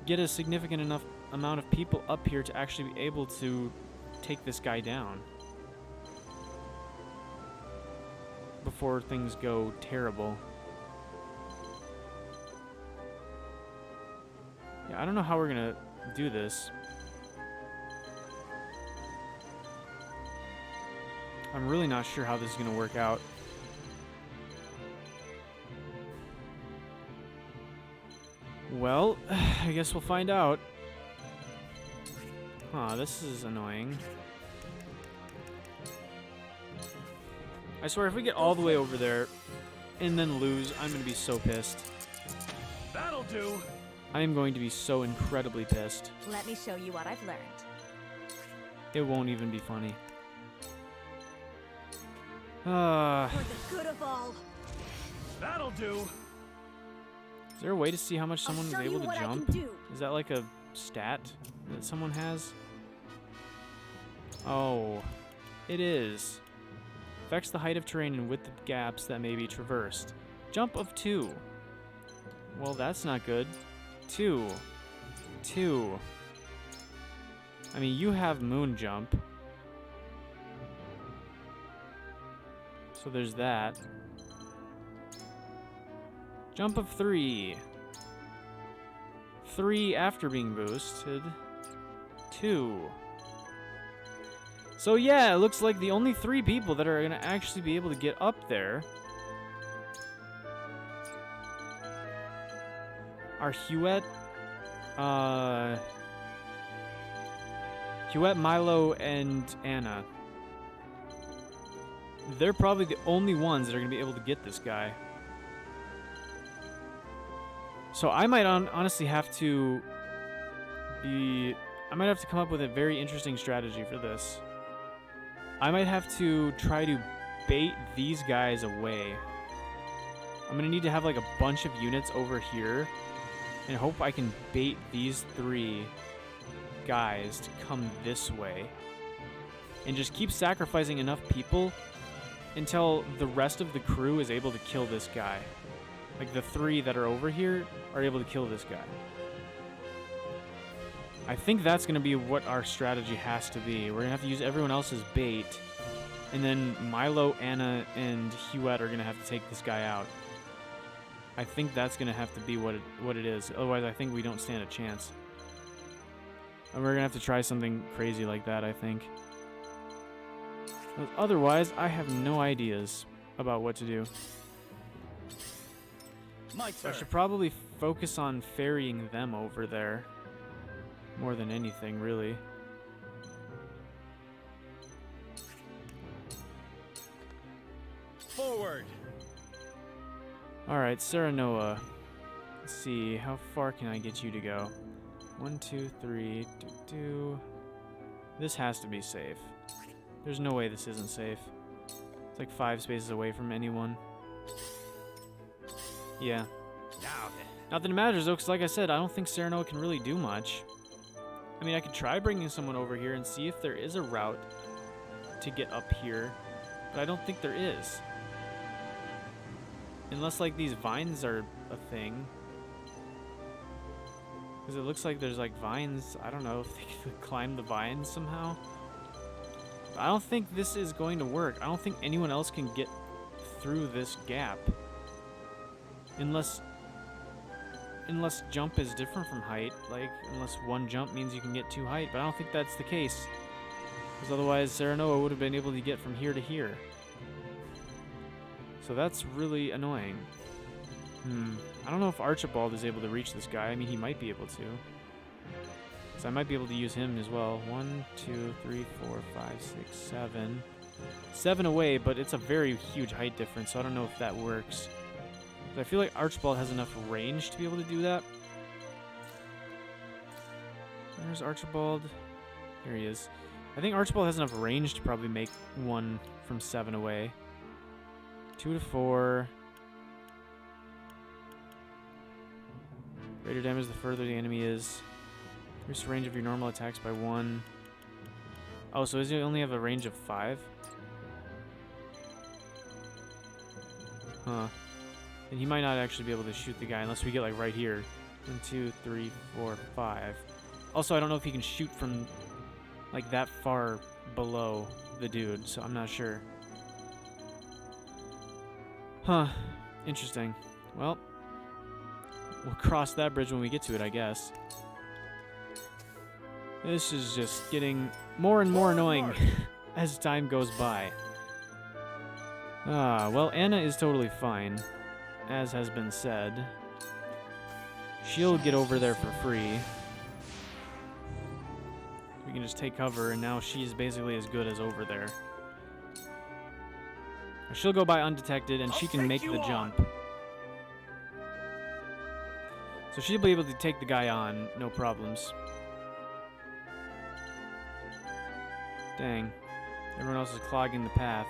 get a significant enough amount of people up here to actually be able to take this guy down before things go terrible. Yeah, I don't know how we're gonna do this. I'm really not sure how this is gonna work out. Well, I guess we'll find out. Huh, this is annoying. I swear, if we get all the way over there and then lose, I'm gonna be so pissed. That'll do. I am going to be so incredibly pissed. Let me show you what I've learned. It won't even be funny. For the good of all. That'll do. Is there a way to see how much someone is I'll show able you to what I jump? can do. Is that like a stat that someone has? Oh, it is. Affects the height of terrain and width of gaps that may be traversed. Jump of 2. Well, that's not good. 2. I mean, you have moon jump. So there's that. Jump of 3. 3 after being boosted. 2. So yeah, it looks like the only 3 people that are going to actually be able to get up there are Huette, Milo, and Anna. They're probably the only ones that are going to be able to get this guy. So I might honestly have to I might have to come up with a very interesting strategy for this. I might have to try to bait these guys away. I'm going to need to have like a bunch of units over here and hope I can bait these 3 guys to come this way. And just keep sacrificing enough people until the rest of the crew is able to kill this guy. Like the 3 that are over here are able to kill this guy. I think that's going to be what our strategy has to be. We're going to have to use everyone else's bait, and then Milo, Anna, and Huette are going to have to take this guy out. I think that's going to have to be what it is. Otherwise, I think we don't stand a chance. And we're going to have to try something crazy like that, I think. But otherwise, I have no ideas about what to do. My So turn. I should probably focus on ferrying them over there. More than anything, really. Forward. Alright, Serenoa. Let's see, how far can I get you to go? 1, 2, 3, 2. This has to be safe. There's no way this isn't safe. It's like 5 spaces away from anyone. Yeah. Now then. Not that it matters though, because like I said, I don't think Serenoa can really do much. I mean, I could try bringing someone over here and see if there is a route to get up here, but I don't think there is. Unless, like, these vines are a thing. Because it looks like there's, like, vines. I don't know if they could climb the vines somehow. But I don't think this is going to work. I don't think anyone else can get through this gap. Unless jump is different from height. Like, unless one jump means you can get 2 height. But I don't think that's the case. Because otherwise, Serenoa would have been able to get from here to here. So that's really annoying. I don't know if Archibald is able to reach this guy. I mean, he might be able to. So I might be able to use him as well. 1, 2, 3, 4, 5, 6, 7. 7 away, but it's a very huge height difference, so I don't know if that works. But I feel like Archibald has enough range to be able to do that. Where's Archibald? Here he is. I think Archibald has enough range to probably make one from 7 away. 2 to 4. Greater damage the further the enemy is. Increase the range of your normal attacks by 1. Oh, so does he only have a range of 5? Huh. And he might not actually be able to shoot the guy unless we get like right here. 1, 2, 3, 4, 5. Also, I don't know if he can shoot from like that far below the dude, so I'm not sure. Huh. Interesting. Well, we'll cross that bridge when we get to it, I guess. This is just getting more and more annoying as time goes by. Well, Anna is totally fine, as has been said. She'll get over there for free. We can just take cover, and now she's basically as good as over there. She'll go by undetected, and she can make the jump. So she'll be able to take the guy on, no problems. Dang. Everyone else is clogging the path.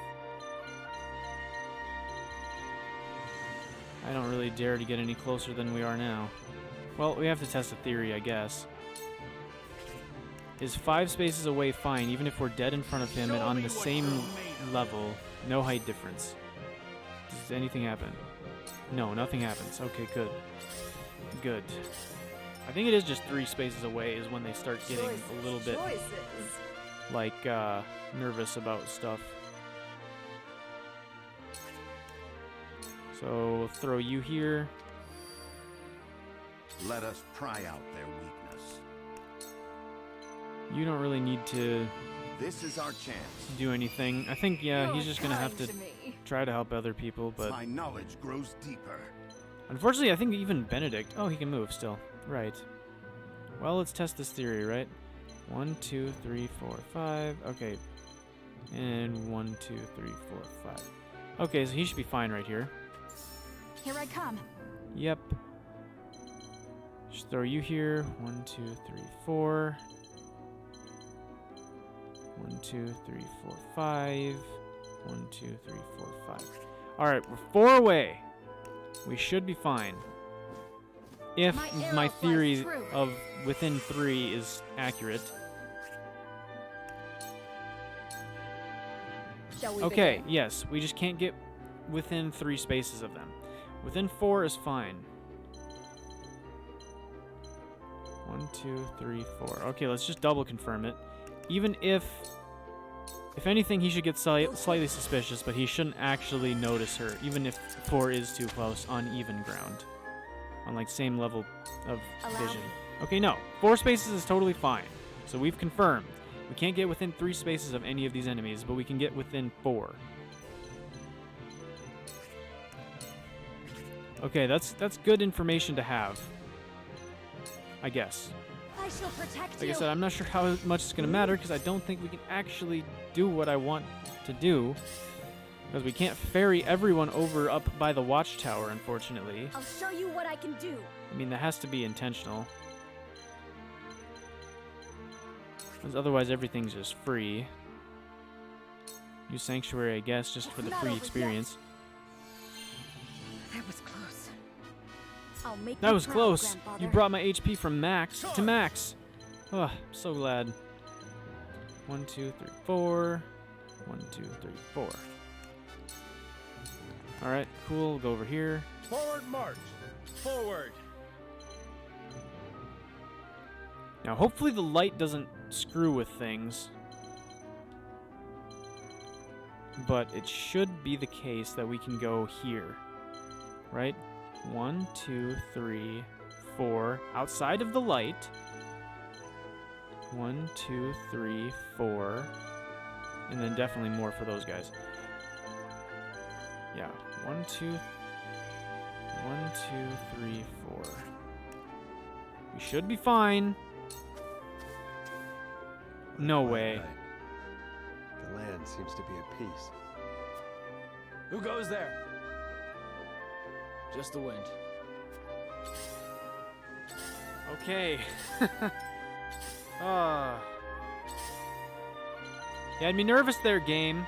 I don't really dare to get any closer than we are now. Well, we have to test a theory, I guess. Is 5 spaces away fine, even if we're dead in front of him and on the same level? No height difference. Does anything happen? No, nothing happens. Okay, good. Good. I think it is just 3 spaces away is when they start getting a little bit, like, nervous about stuff. So, we'll throw you here. Let us pry out their weakness. You don't really need to This is our chance. do anything. I think, yeah, he's just gonna have to try to help other people, but My knowledge grows deeper. unfortunately, I think even Benedict... Oh, he can move still. Right. Well, let's test this theory, right? 1, 2, 3, 4, 5. Okay. And 1, 2, 3, 4, 5. Okay, so he should be fine right here. Here I come. Yep. Just throw you here. 1, 2, 3, 4. 1, 2, 3, 4, 5. 1, 2, 3, 4, 5. Alright, we're 4 away. We should be fine. If my theory of within 3 is accurate. Okay, yes, we just can't get within 3 spaces of them. Within 4 is fine. 1, 2, 3, 4. Okay, let's just double confirm it. Even if anything, he should get slightly suspicious, but he shouldn't actually notice her, even if 4 is too close on even ground. On, like, same level of vision. Okay, no. 4 spaces is totally fine. So we've confirmed. We can't get within 3 spaces of any of these enemies, but we can get within 4. Okay, that's good information to have. I guess. I shall protect Like I said, I'm not sure how much it's going to matter, because I don't think we can actually do what I want to do. Because we can't ferry everyone over up by the watchtower, unfortunately. I'll show you what I can do. I mean, that has to be intentional. Because otherwise everything's just free. Use Sanctuary, I guess, just for the free experience. That was close. I'll make That you was proud, close. Grandfather. You brought my HP from max to max. Oh, I'm so glad. 1, 2, 3, 4. 1, 2, 3, 4. Alright, cool. We'll go over here. Forward march! Forward! Now, hopefully the light doesn't screw with things. But it should be the case that we can go here. Right? 1, 2, 3, 4. Outside of the light. 1, 2, 3, 4. And then definitely more for those guys. Yeah, 1, 2, 3, 4. We should be fine. No way. Night. The land seems to be at peace. Who goes there? Just the wind. Okay. You had me nervous there, game.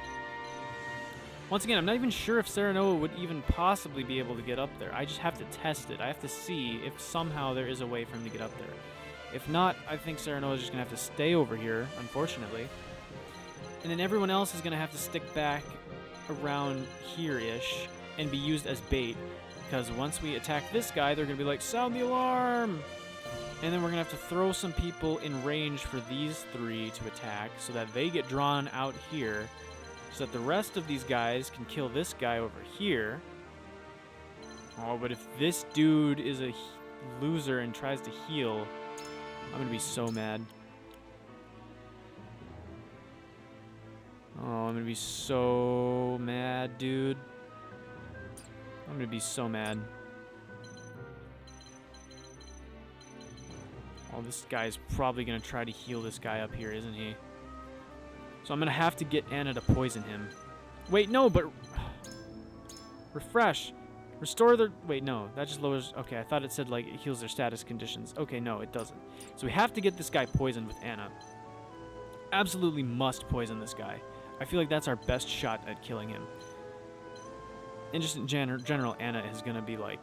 Once again, I'm not even sure if Serenoa would even possibly be able to get up there. I just have to test it. I have to see if somehow there is a way for him to get up there. If not, I think Serenoa is just going to have to stay over here, unfortunately. And then everyone else is going to have to stick back around here-ish and be used as bait. Because once we attack this guy, they're going to be like, sound the alarm! And then we're going to have to throw some people in range for these three to attack so that they get drawn out here so that the rest of these guys can kill this guy over here. Oh, but if this dude is a loser and tries to heal, I'm going to be so mad. Oh, I'm going to be so mad, dude. I'm going to be so mad. Oh, this guy's probably going to try to heal this guy up here, isn't he? So I'm going to have to get Anna to poison him. Wait, no, but... Refresh. Restore their... Wait, no. That just lowers... Okay, I thought it said, like, it heals their status conditions. Okay, no, it doesn't. So we have to get this guy poisoned with Anna. Absolutely must poison this guy. I feel like that's our best shot at killing him. And just in general, Anna is going to be, like,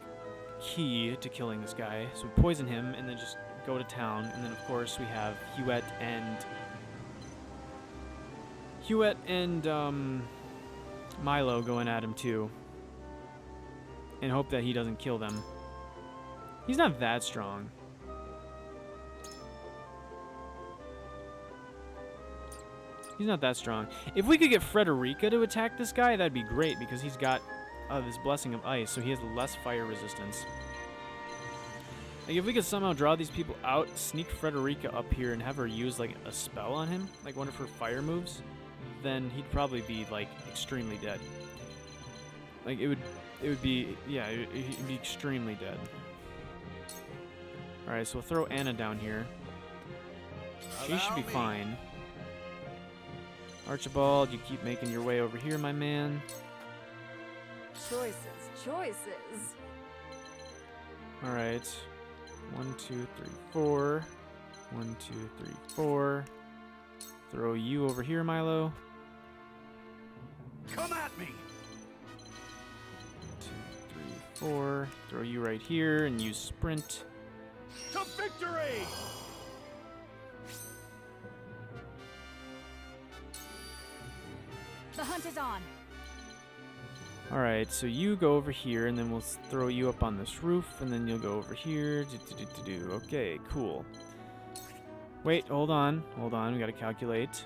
key to killing this guy. So we poison him and then just go to town. And then, of course, we have Huet and Milo going at him, too. And hope that he doesn't kill them. He's not that strong. He's not that strong. If we could get Frederica to attack this guy, that'd be great, because he's got this Blessing of Ice, so he has less fire resistance. Like, if we could somehow draw these people out, sneak Frederica up here, and have her use, like, a spell on him, like one of her fire moves, then he'd probably be, like, extremely dead. Like, it would be, yeah, he'd be extremely dead. Alright, so we'll throw Anna down here. She should be fine. Archibald, you keep making your way over here, my man. Choices, choices. Alright. 1, 2, 3, 4. 1, 2, 3, 4. Throw you over here, Milo. Come at me! 2, 3, 4. Throw you right here and use sprint. To victory! The hunt is on. Alright, so you go over here, and then we'll throw you up on this roof, and then you'll go over here. Okay, cool. Wait, hold on. Hold on, we gotta calculate.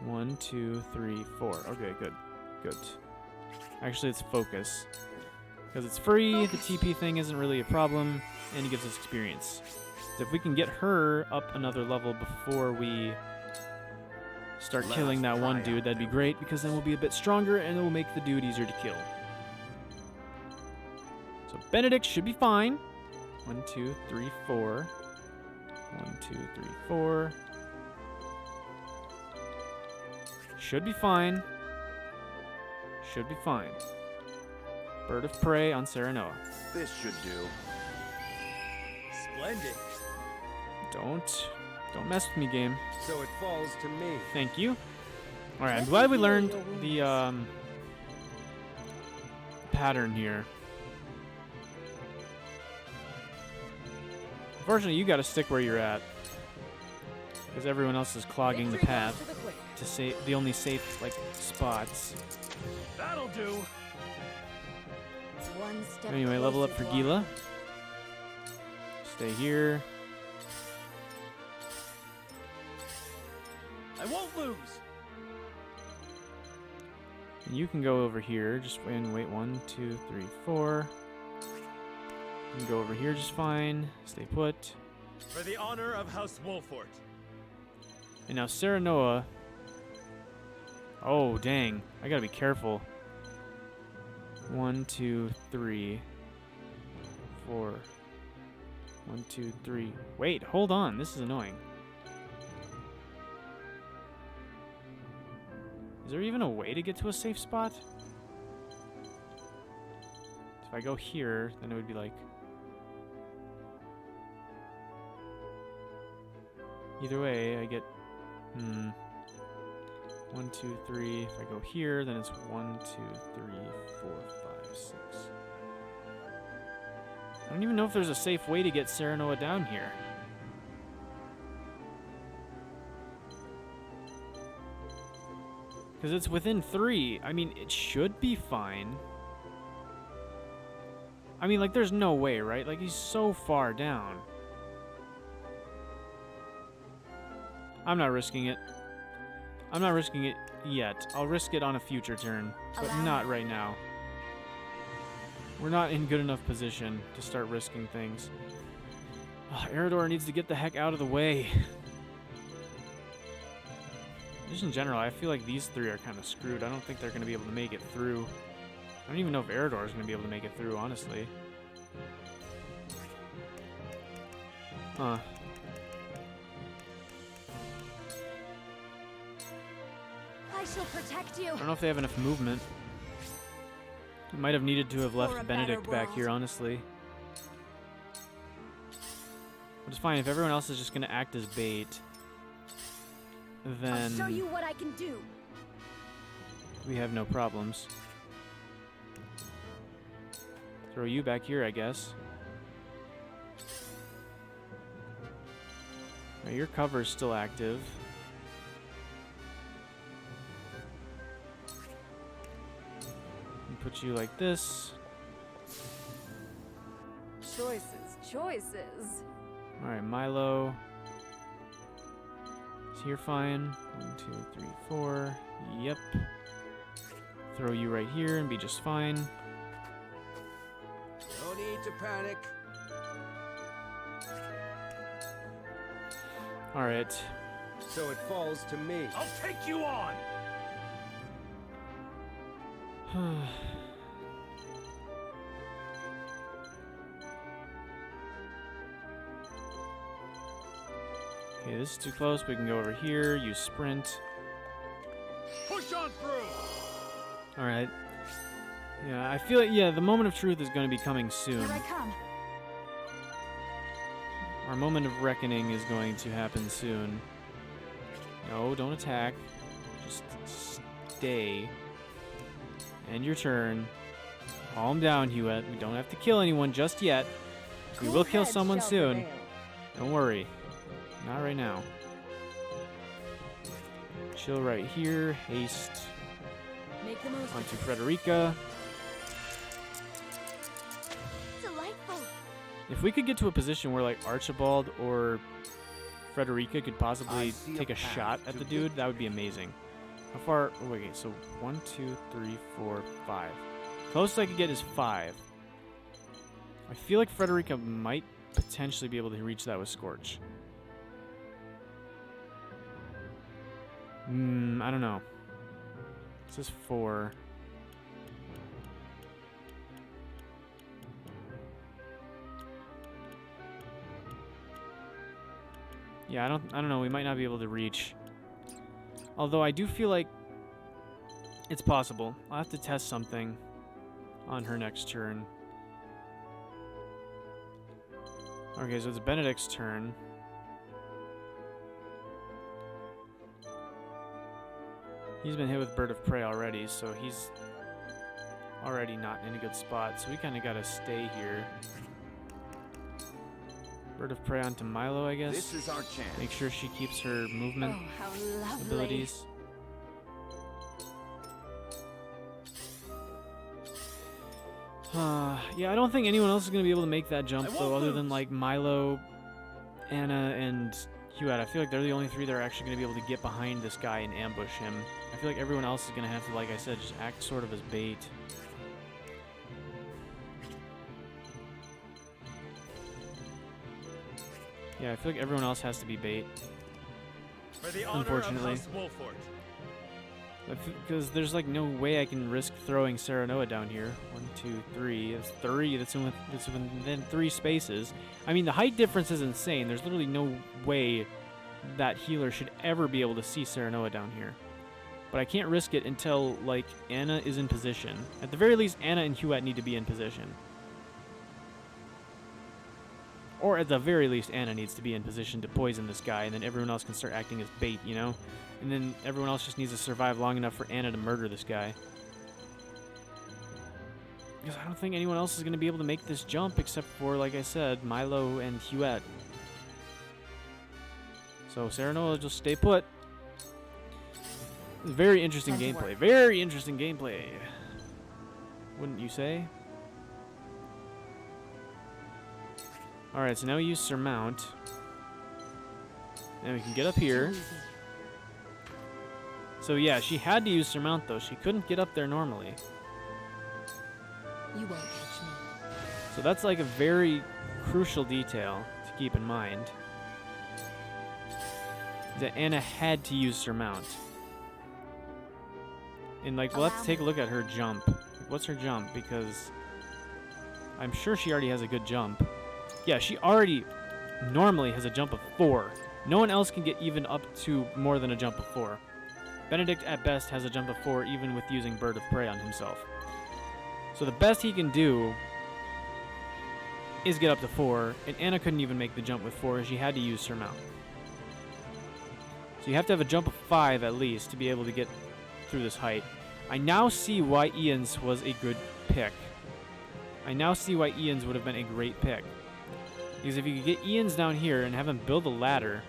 1, 2, 3, 4. Okay, good. Good. Actually, let's focus. Because it's free, the TP thing isn't really a problem, and it gives us experience. So if we can get her up another level before we start killing that one dude, that'd be great, because then we'll be a bit stronger, and it will make the dude easier to kill. So Benedict should be fine. 1, 2, 3, 4. 1, 2, 3, 4. Should be fine. Should be fine. Bird of Prey on Serenoa. This should do. Splendid. Don't mess with me, game. So it falls to me. Thank you. Alright, I'm glad we learned the pattern here. Unfortunately, you gotta stick where you're at. Because everyone else is clogging the path to save the only safe, like, spots. That'll do. One step Anyway, level up for closer, Gila. Stay here. I won't lose. And you can go over here. Just wait. 1, 2, 3, 4. You can go over here just fine. Stay put. For the honor of House Wolfort. And now Serenoa. Oh, dang. I gotta be careful. 1, 2, 3, 4. 1, 2, 3. Wait, hold on. This is annoying. Is there even a way to get to a safe spot? If I go here, then it would be like... Either way, I get... 1, 2, 3. If I go here, then it's 1, 2, 3, 4, 5, 6. I don't even know if there's a safe way to get Serenoa down here. Because it's within 3. I mean, it should be fine. I mean, like, there's no way, right? Like, he's so far down. I'm not risking it. I'm not risking it yet. I'll risk it on a future turn, but not right now. We're not in good enough position to start risking things. Oh, Eridor needs to get the heck out of the way. Just in general, I feel like these 3 are kind of screwed. I don't think they're going to be able to make it through. I don't even know if Eridor is going to be able to make it through, honestly. Huh. I shall protect you. I don't know if they have enough movement. Might have needed to have left Benedict back here, honestly. But it's fine if everyone else is just going to act as bait. Then I'll show you what I can do. we have no problems. Throw you back here, I guess. Now, your cover's still active. And put you like this. Choices. Alright, Milo. Is here fine? 1, 2, 3, 4. Yep. Throw you right here and be just fine. No need to panic. Alright. So it falls to me. I'll take you on! Okay, this is too close. We can go over here, use sprint. Push on through! Alright. Yeah, I feel like, yeah, the moment of truth is going to be coming soon. Here I come. Our moment of reckoning is going to happen soon. No, don't attack. Just stay. End your turn. Calm down, Hewitt. We don't have to kill anyone just yet. We will kill someone soon. Don't worry. Not right now. Chill right here. Haste Make the most onto Frederica. delightful. If we could get to a position where like Archibald or Frederica could possibly take a shot at the dude, that would be amazing. How far? Oh, wait, so 1, 2, 3, 4, 5. Closest I could get is 5. I feel like Frederica might potentially be able to reach that with Scorch. I don't know. This is 4. Yeah, I don't know. We might not be able to reach. Although I do feel like it's possible. I'll have to test something on her next turn. Okay, so it's Benedict's turn. He's been hit with Bird of Prey already, so he's already not in a good spot. So we kind of got to stay here. Bird of Prey onto Milo, I guess. This is our chance. Make sure she keeps her movement Oh, how lovely. abilities. Yeah, I don't think anyone else is going to be able to make that jump, though, other than, like, Milo, Anna, and Hewitt. I feel like they're the only 3 that are actually going to be able to get behind this guy and ambush him. I feel like everyone else is going to have to, like I said, just act sort of as bait. Yeah, I feel like everyone else has to be bait. For the honor Unfortunately. of House Wolfort. Because there's like no way I can risk throwing Serenoa down here. 1, 2, 3. That's 3. That's within 3 spaces. I mean, the height difference is insane. There's literally no way that healer should ever be able to see Serenoa down here. But I can't risk it until, like, Anna is in position. At the very least, Anna and Huette need to be in position. Or at the very least, Anna needs to be in position to poison this guy, and then everyone else can start acting as bait, you know? And then everyone else just needs to survive long enough for Anna to murder this guy. Because I don't think anyone else is going to be able to make this jump except for, like I said, Milo and Huette. So Serenoa will just stay put. Very interesting gameplay. Very interesting gameplay. Wouldn't you say? Alright, so now we use Surmount. And we can get up here. So yeah, she had to use Surmount though. She couldn't get up there normally. You won't catch me. So that's like a very crucial detail to keep in mind. That Anna had to use Surmount. And like, we'll have to take a look at her jump. Like, what's her jump? Because I'm sure she already has a good jump. Yeah, she already normally has a jump of 4. No one else can get even up to more than a jump of 4. Benedict at best has a jump of 4 even with using Bird of Prey on himself. So the best he can do is get up to 4, and Anna couldn't even make the jump with 4. She had to use Surmount. So you have to have a jump of 5 at least to be able to get through this height. I now see why Ian's was a good pick. I now see why Ian's would have been a great pick. Because if you could get Ian's down here and have him build a ladder,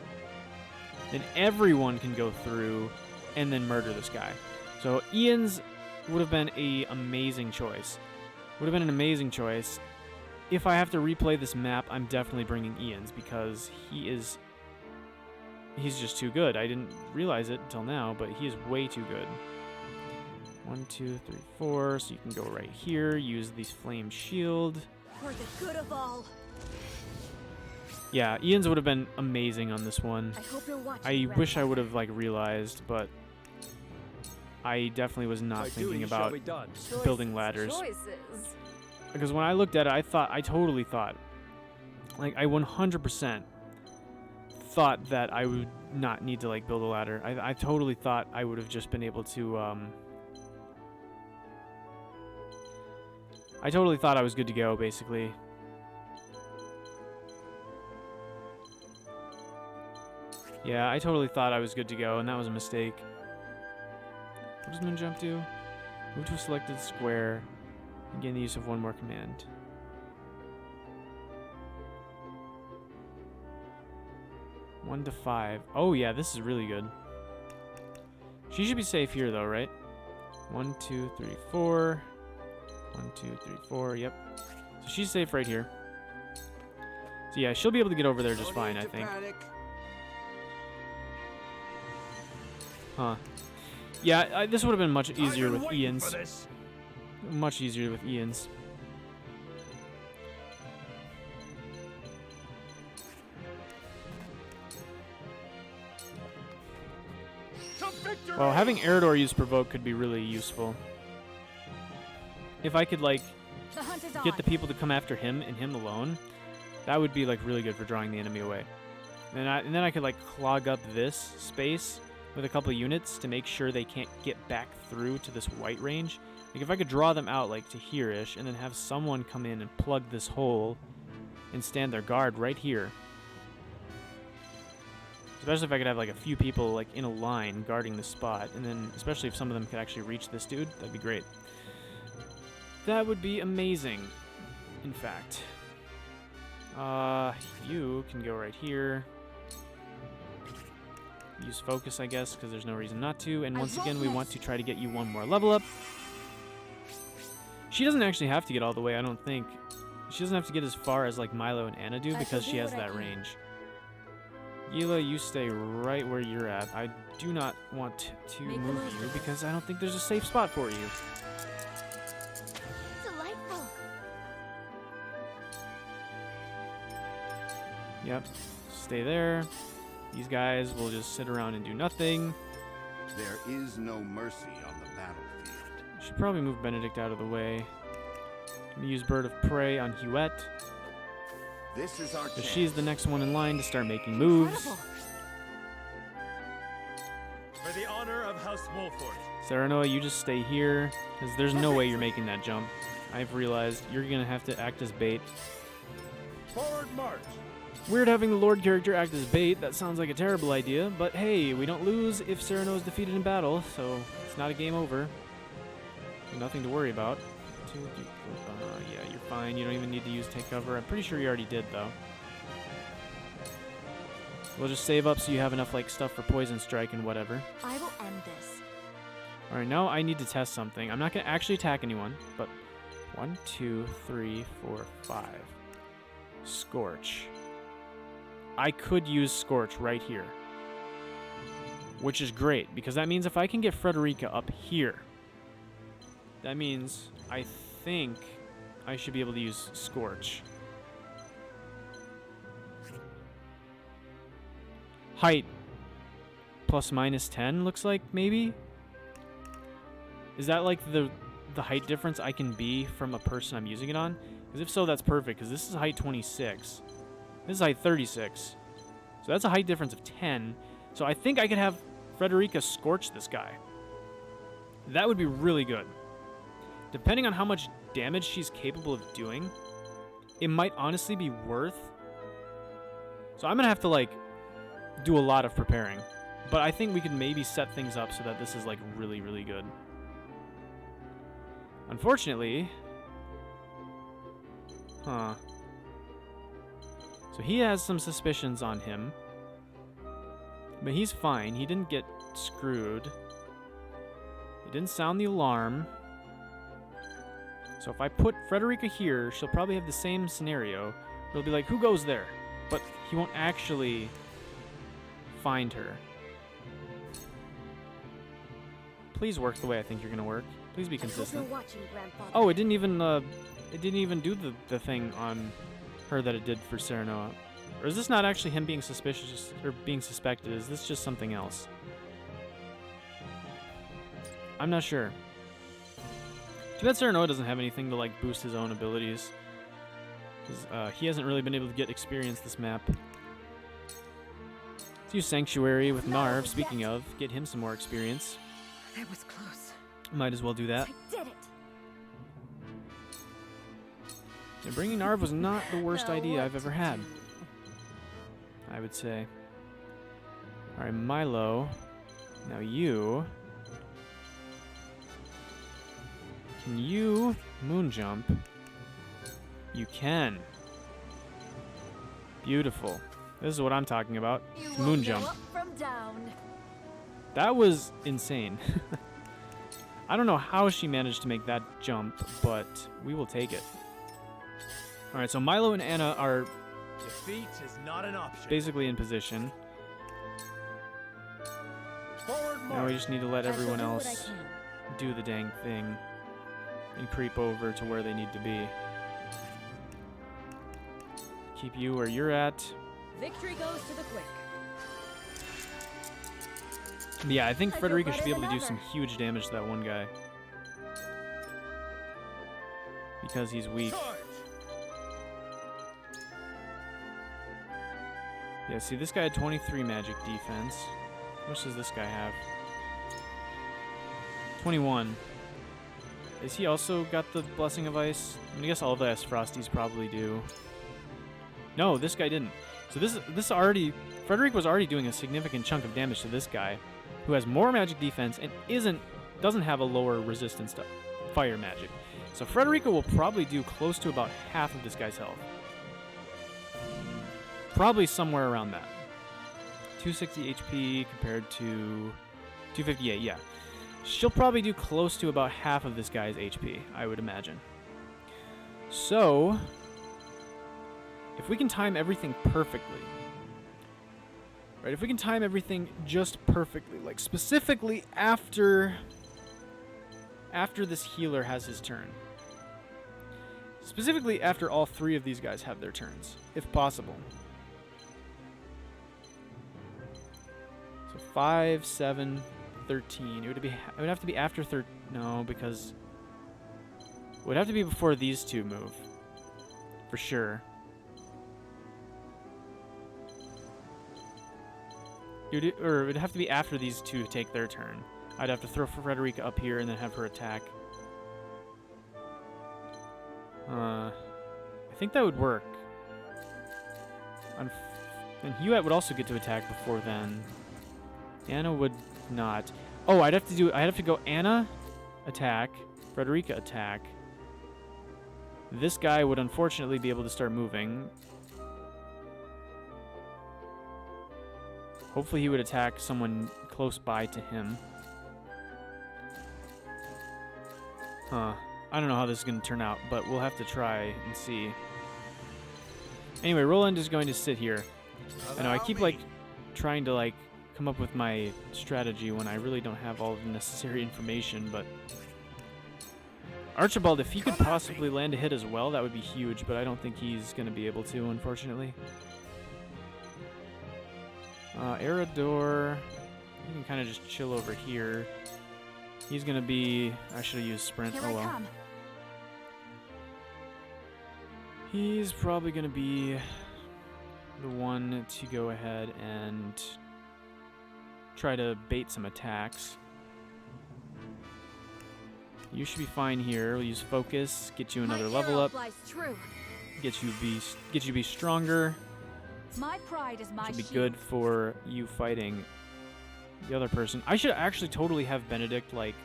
then everyone can go through and then murder this guy. So Ian's would have been an amazing choice. Would have been an amazing choice. If I have to replay this map, I'm definitely bringing Ian's because he's just too good. I didn't realize it until now, but he is way too good. 1, 2, 3, 4. So you can go right here, use the flame shield. For the good of all. Yeah, Ian's would have been amazing on this one. I hope you're watching. I wish I would have like realized, but I definitely was not thinking about building ladders. Choices. Because when I looked at it, I totally thought, like I 100% thought that I would not need to like build a ladder. I totally thought I would have just been able to. I totally thought I was good to go, basically. Yeah, I totally thought I was good to go, and that was a mistake. What does Moon Jump do? Move to a selected square and gain the use of one more command. One to 5. Oh yeah, this is really good. She should be safe here though, right? 1, 2, 3, 4. 1, 2, 3, 4. Yep. So she's safe right here. So yeah, she'll be able to get over there just fine, I think. Huh. Yeah, this would have been much easier with Ian's. Much easier with Ian's. Well, having Eridor use Provoke could be really useful. If I could, like, get the people to come after him and him alone, that would be, like, really good for drawing the enemy away. And then I could, like, clog up this space with a couple units to make sure they can't get back through to this white range. Like, if I could draw them out, like, to here-ish, and then have someone come in and plug this hole and stand their guard right here. Especially if I could have, like, a few people, like, in a line guarding this spot. And then, especially if some of them could actually reach this dude, that'd be great. That would be amazing, in fact. You can go right here. Use focus, I guess, because there's no reason not to. And once again, we want to try to get you one more level up. She doesn't actually have to get all the way, I don't think. She doesn't have to get as far as, like, Milo and Anna do because she has that range. Gila, you stay right where you're at. I do not want to move you because I don't think there's a safe spot for you. Delightful. Yep. Stay there. These guys will just sit around and do nothing. There is no mercy on the battlefield. Should probably move Benedict out of the way. Gonna use Bird of Prey on Huette. This is our chance. She's the next one in line to start making moves. Incredible. For the honor of House Wolford. Serenoa, you just stay here, because there's no way you're making that jump. I've realized you're gonna have to act as bait. Forward march. Weird having the Lord character act as bait. That sounds like a terrible idea, but hey, we don't lose if Serenoa is defeated in battle, so it's not a game over. Nothing to worry about. Yeah, you're fine. You don't even need to use take cover. I'm pretty sure you already did, though. We'll just save up so you have enough like stuff for Poison Strike and whatever. I will end this. Alright, now I need to test something. I'm not going to actually attack anyone, but 1, 2, 3, 4, 5. Scorch. I could use Scorch right here. Which is great, because that means if I can get Frederica up here, that means I think I should be able to use Scorch. Height plus minus 10 looks like, maybe? Is that like the height difference I can be from a person I'm using it on? Because if so, that's perfect, because this is height 26. This is height 36. So that's a height difference of 10. So I think I could have Frederica scorch this guy. That would be really good. Depending on how much damage she's capable of doing, it might honestly be worth. So I'm going to have to, like, do a lot of preparing. But I think we could maybe set things up so that this is, like, really, really good. Unfortunately... Huh. So he has some suspicions on him. But he's fine. He didn't get screwed. He didn't sound the alarm. So if I put Frederica here, she'll probably have the same scenario. He'll be like, who goes there? But he won't actually find her. Please work the way I think you're going to work. Please be consistent. Oh, it didn't even do the thing on her that it did for Serenoa. Or is this not actually him being suspicious or being suspected? Is this just something else? I'm not sure. Too bad Serenoa doesn't have anything to like boost his own abilities. 'Cause, he hasn't really been able to get experience this map. Let's use Sanctuary with Narv, speaking of. Get him some more experience. That was close. Might as well do that. I did it. Yeah, bringing Narv was not the worst idea I've ever had, I would say. Alright, Milo. Now you... Can you moon jump? You can. Beautiful. This is what I'm talking about. Moon jump. Up from down. That was insane. I don't know how she managed to make that jump, but we will take it. Alright, so Milo and Anna are Defeat is not an option. basically in position. Forward march. Now we just need to let I shall everyone do what I else can. do the dang thing and creep over to where they need to be. Keep you where you're at. Victory goes to the quick. Yeah, I think I feel Frederica better should be able to than do some ever. huge damage to that one guy. Because he's weak. Charge. Yeah, see, this guy had 23 magic defense. How much does this guy have? 21. Is he also got the Blessing of Ice? I guess all of the S Frosties probably do. No, this guy didn't. So this already... Frederic was already doing a significant chunk of damage to this guy, who has more magic defense and doesn't have a lower resistance to fire magic. So Frederica will probably do close to about half of this guy's health. Probably somewhere around that. 260 HP compared to 258, yeah. She'll probably do close to about half of this guy's HP, I would imagine. So, if we can time everything perfectly, right, if we can time everything just perfectly, like specifically after this healer has his turn. Specifically after all three of these guys have their turns, if possible. So 5, 7, 13. It would have to be after no, because it would have to be before these two move. For sure. Or it would have to be after these two take their turn. I'd have to throw Frederica up here and then have her attack. I think that would work. And Hewitt would also get to attack before then. Anna would not. Oh, I'd have to go Anna, attack, Frederica, attack. This guy would unfortunately be able to start moving. Hopefully he would attack someone close by to him. Huh. I don't know how this is going to turn out, but we'll have to try and see. Anyway, Roland is going to sit here. I know I keep, like, trying to, like, come up with my strategy when I really don't have all of the necessary information, but... Archibald, if he could possibly land a hit as well, that would be huge, but I don't think he's going to be able to, unfortunately. Erador, you can kind of just chill over here. He's going to be... I should have used Sprint. Oh well. He's probably going to be the one to go ahead and try to bait some attacks. You should be fine here. We'll use focus, get you another level up, get you be stronger. My pride is my Should be good for you fighting the other person. I should actually totally have Benedict, like...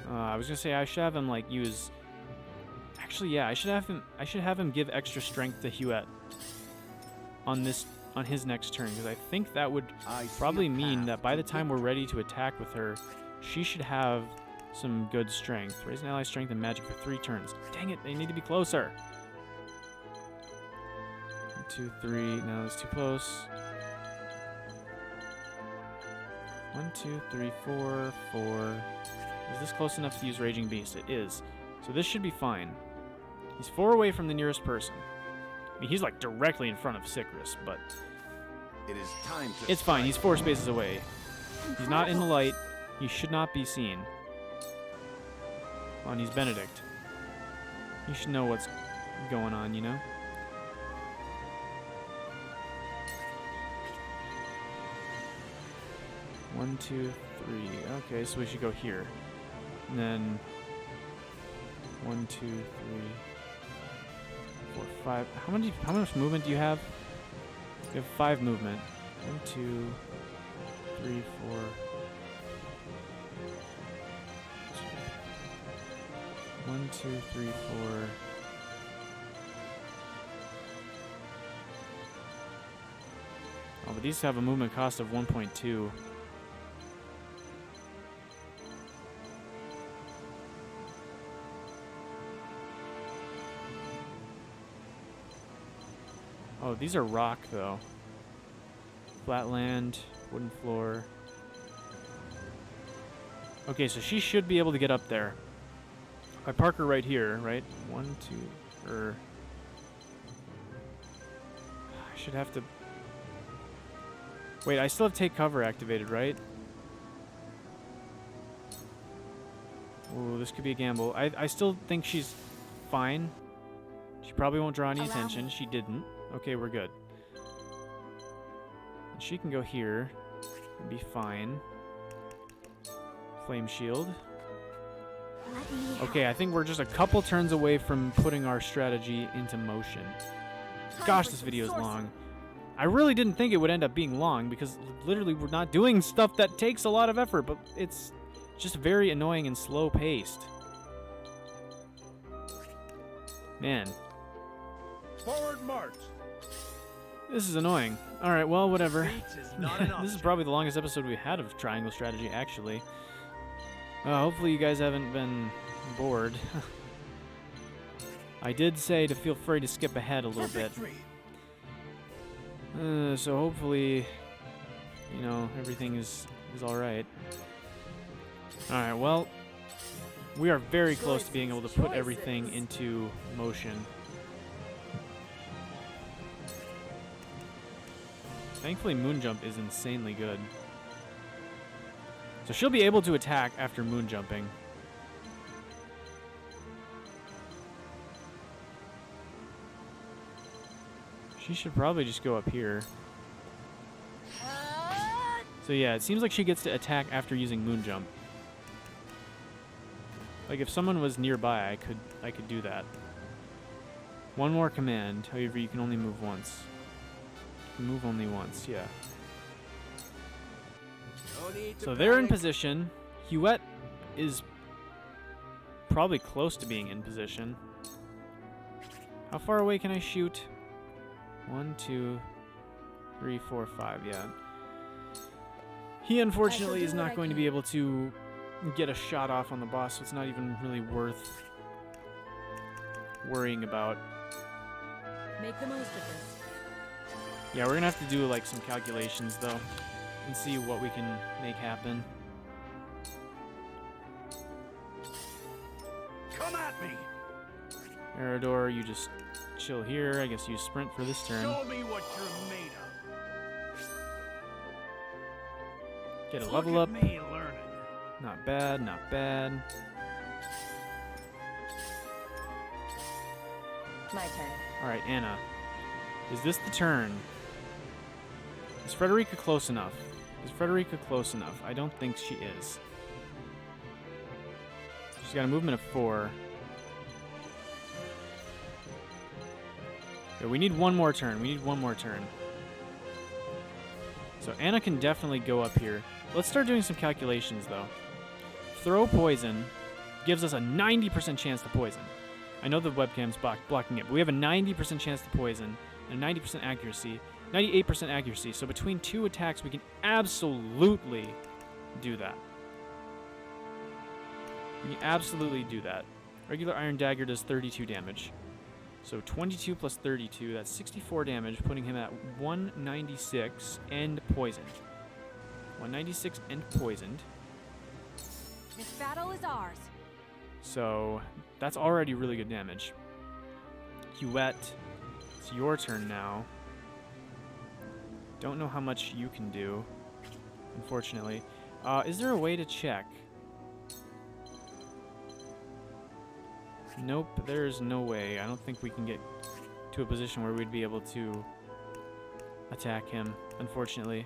I was gonna say I should have him, like, use... Actually, yeah, I should have him give extra strength to Hewitt on his next turn, because I think that would probably mean that by the time we're ready to attack with her, she should have some good strength. Raise an ally strength and magic for 3 turns. Dang it, they need to be closer. 1, 2, 3. No, that's too close. 1, 2, 3, 4, 4. Is this close enough to use Raging Beast? It is. So this should be fine. He's 4 away from the nearest person. I mean, he's like directly in front of Sickris, but It is time to it's fine. He's 4 spaces away. He's not in the light. He should not be seen. Well, and he's Benedict. You should know what's going on, you know? One, 2, 3. Okay, so we should go here. And then 1, 2, 3, 4, 5. How much movement do you have? You have 5 movement. 1, 2, 3, 4. 1, 2, 3, 4. Oh, but these have a movement cost of 1.2. Oh, these are rock, though. Flat land, wooden floor. Okay, so she should be able to get up there. I park her right here, right? 1, 2, I should have to... Wait, I still have Take Cover activated, right? Ooh, this could be a gamble. I still think she's fine. She probably won't draw any attention. She didn't. Okay, we're good. And she can go here and be fine. Flame Shield. Okay, I think we're just a couple turns away from putting our strategy into motion. Gosh, this video is long. I really didn't think it would end up being long because literally we're not doing stuff that takes a lot of effort, but it's just very annoying and slow paced. Man. Forward march. This is annoying. Alright, well, whatever. This is probably the longest episode we had of Triangle Strategy, actually. Hopefully you guys haven't been bored. I did say to feel free to skip ahead a little bit. So hopefully, you know, everything is alright. Alright, well, we are very close to being able to put everything into motion. Thankfully, Moonjump is insanely good. So she'll be able to attack after moon jumping. She should probably just go up here. So yeah, it seems like she gets to attack after using moon jump. Like if someone was nearby, I could do that. One more command. However, you can only move once. Move only once, yeah. So they're in position. Huette is probably close to being in position. How far away can I shoot? 1, 2, 3, 4, 5, yeah. He unfortunately is not going to be able to get a shot off on the boss, so it's not even really worth worrying about. Make the most of this. Yeah, we're gonna have to do like some calculations though, and see what we can make happen. Come at me! Erador, you just chill here. I guess you sprint for this turn. Show me what you're made of. Get a level up. Me learning. Not bad, not bad. My turn. Alright, Anna. Is this the turn? Is Frederica close enough? Is Frederica close enough? I don't think she is. She's got a movement of 4. Okay, we need one more turn. We need one more turn. So Anna can definitely go up here. Let's start doing some calculations, though. Throw poison gives us a 90% chance to poison. I know the webcam's blocking it, but we have a 90% chance to poison and a 90% accuracy, 98% accuracy. So between 2 attacks, we can absolutely do that. We can absolutely do that. Regular Iron Dagger does 32 damage. So 22 plus 32, that's 64 damage, putting him at 196 and poisoned. 196 and poisoned. This battle is ours. So that's already really good damage. Huette, it's your turn now. Don't know how much you can do, unfortunately. Is there a way to check? Nope, there's no way. I don't think we can get to a position where we'd be able to attack him, unfortunately.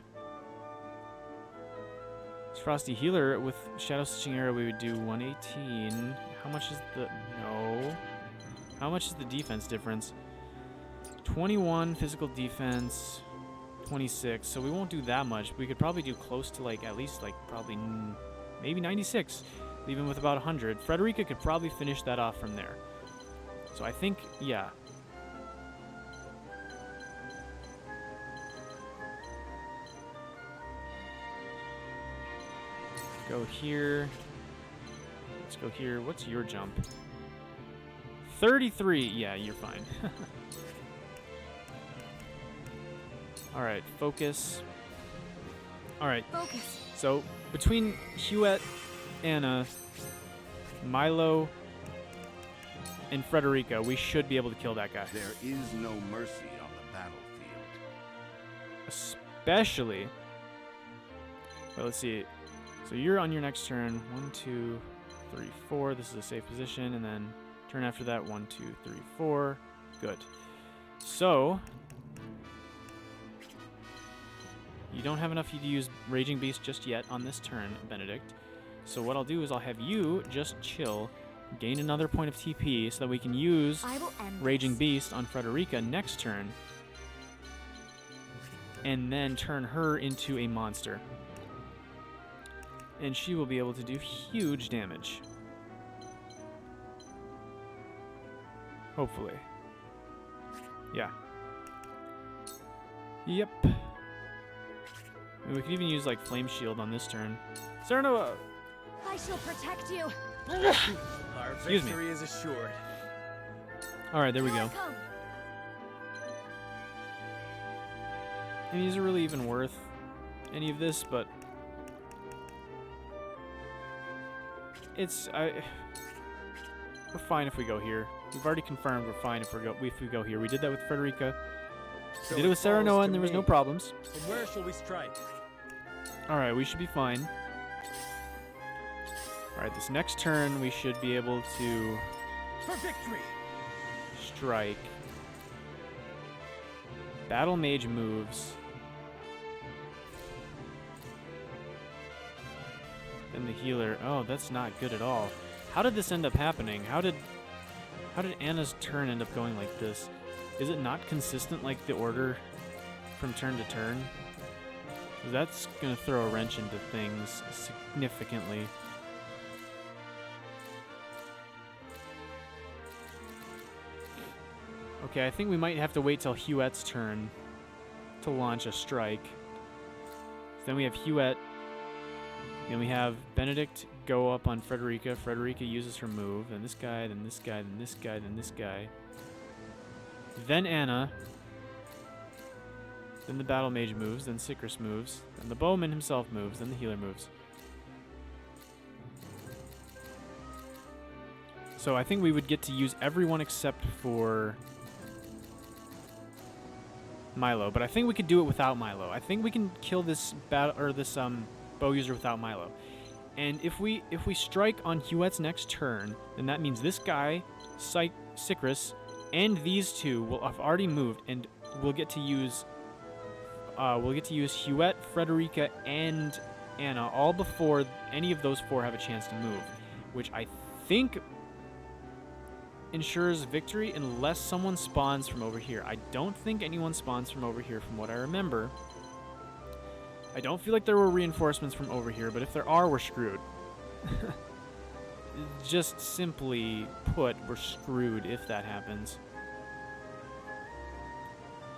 Frosty Healer with Shadow Stitching Arrow, we would do 118. How much is the... No. How much is the defense difference? 21 physical defense, 26. So we won't do that much. We could probably do close to, like, at least, like, probably maybe 96. Even with about 100. Frederica could probably finish that off from there. So I think, yeah. Go here. Let's go here. What's your jump? 33. Yeah, you're fine. All right, focus. All right. Focus. So between Huette, Anna, Milo, and Frederica, we should be able to kill that guy. There is no mercy on the battlefield. Especially... Well, let's see. So you're on your next turn. 1, 2, 3, 4. This is a safe position. And then turn after that. 1, 2, 3, 4. Good. So... You don't have enough to use Raging Beast just yet on this turn, Benedict. So what I'll do is I'll have you just chill, gain another point of TP so that we can use Raging Beast on Frederica next turn, and then turn her into a monster. And she will be able to do huge damage. Hopefully. Yeah. Yep. And we could even use like Flame Shield on this turn. Serenoa! I shall protect you. Our Excuse me. victory is assured. Alright, there we Here I go. come. I mean, is it really even worth any of this? But it's we're fine if we go here. We've already confirmed we're fine if we go here. We did that with Frederica. So Did it with falls Serenoa, to and there was no me. problems. And where shall we strike? All right, we should be fine. Alright, this next turn we should be able to For victory! strike. Battle Mage moves. Then the healer. Oh, that's not good at all. How did this end up happening? How did Anna's turn end up going like this? Is it not consistent like the order from turn to turn? 'Cause that's gonna throw a wrench into things significantly. Okay, I think we might have to wait till Huette's turn to launch a strike. Then we have Huette. Then we have Benedict go up on Frederica. Frederica uses her move. Then this guy, then this guy, then this guy, then this guy. Then Anna. Then the Battle Mage moves. Then Sikrus moves. Then the Bowman himself moves. Then the healer moves. So I think we would get to use everyone except for Milo, but I think we could do it without Milo. I think we can kill this bow user without Milo. And if we strike on Huette's next turn, then that means this guy, Sikrus, and these two will have already moved, and we'll get to use Huette, Frederica, and Anna all before any of those four have a chance to move, which I think ensures victory unless someone spawns from over here. I don't think anyone spawns from over here from what I remember. I don't feel like there were reinforcements from over here, but if there are, we're screwed. Just simply put, we're screwed if that happens.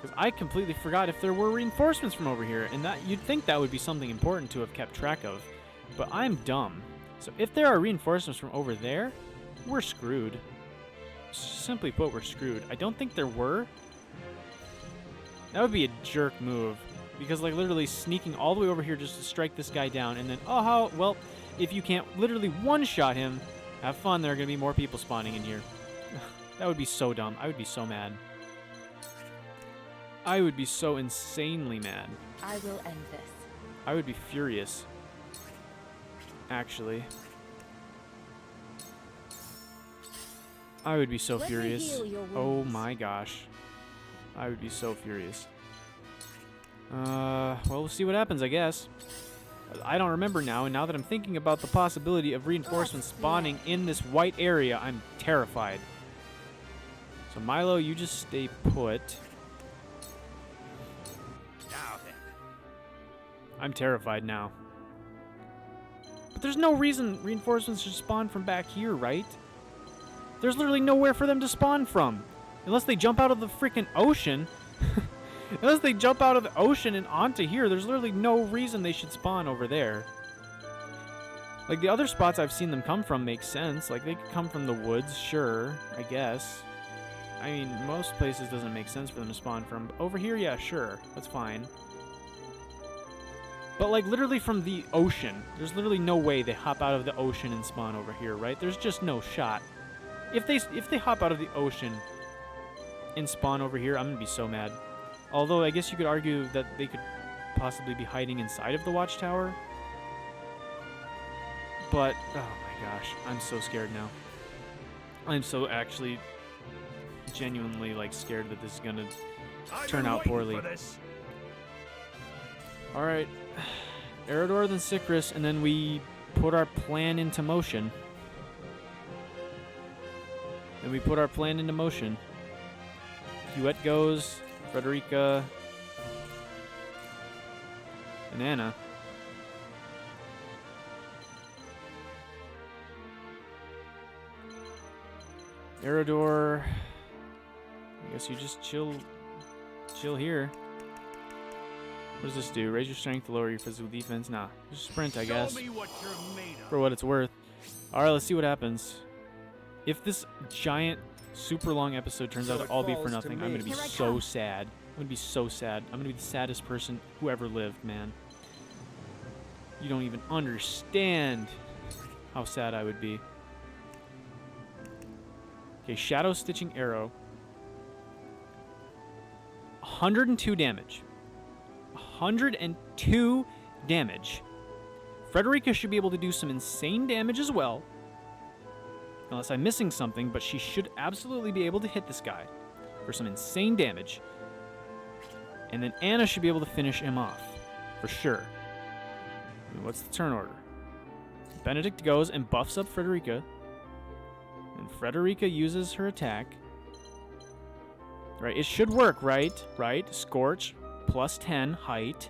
Because I completely forgot if there were reinforcements from over here, and that you'd think that would be something important to have kept track of. But I'm dumb. So if there are reinforcements from over there, we're screwed. Simply put, we're screwed. I don't think there were. That would be a jerk move. Because, like, literally sneaking all the way over here just to strike this guy down, and then, oh, how, well, if you can't literally one-shot him, have fun, there are going to be more people spawning in here. That would be so dumb. I would be so mad. I would be so insanely mad. I will end this. I would be furious. Actually. I would be so Let me furious. heal your Oh wounds. my gosh. I would be so furious. Well, we'll see what happens, I guess. I don't remember now, and now that I'm thinking about the possibility of reinforcements spawning in this white area, I'm terrified. So Milo, you just stay put. Now then. I'm terrified now. But there's no reason reinforcements should spawn from back here, right? There's literally nowhere for them to spawn from. Unless they jump out of the freaking ocean. Unless they jump out of the ocean and onto here, there's literally no reason they should spawn over there. Like, the other spots I've seen them come from make sense. Like, they could come from the woods, sure, I guess. I mean, most places doesn't make sense for them to spawn from. But over here, yeah, sure. That's fine. But, like, literally from the ocean. There's literally no way they hop out of the ocean and spawn over here, right? There's just no shot. If they hop out of the ocean and spawn over here, I'm going to be so mad. Although, I guess you could argue that they could possibly be hiding inside of the watchtower. But, oh my gosh, I'm so scared now. I'm so actually genuinely, like, scared that this is going to turn out poorly. Alright. Eridor, then Sikrus, and then we put our plan into motion. Then we put our plan into motion. Huette goes, Frederica, and Anna. Eridor, I guess you just chill here. What does this do? Raise your strength to lower your physical defense? Nah, just sprint, I guess. Show me what you're made of. For what it's worth. Alright, let's see what happens. If this giant, super long episode turns So out to it all be for falls to nothing, I'm me. gonna be Here I so come. sad. I'm gonna be so sad. I'm gonna be the saddest person who ever lived, man. You don't even understand how sad I would be. Okay, Shadow Stitching Arrow. 102 damage. 102 damage Frederica should be able to do some insane damage as well. Unless I'm missing something, but she should absolutely be able to hit this guy for some insane damage. And then Anna should be able to finish him off, for sure. And what's the turn order? Benedict goes and buffs up Frederica. And Frederica uses her attack. Right, it should work, right? Right, Scorch, plus 10, height.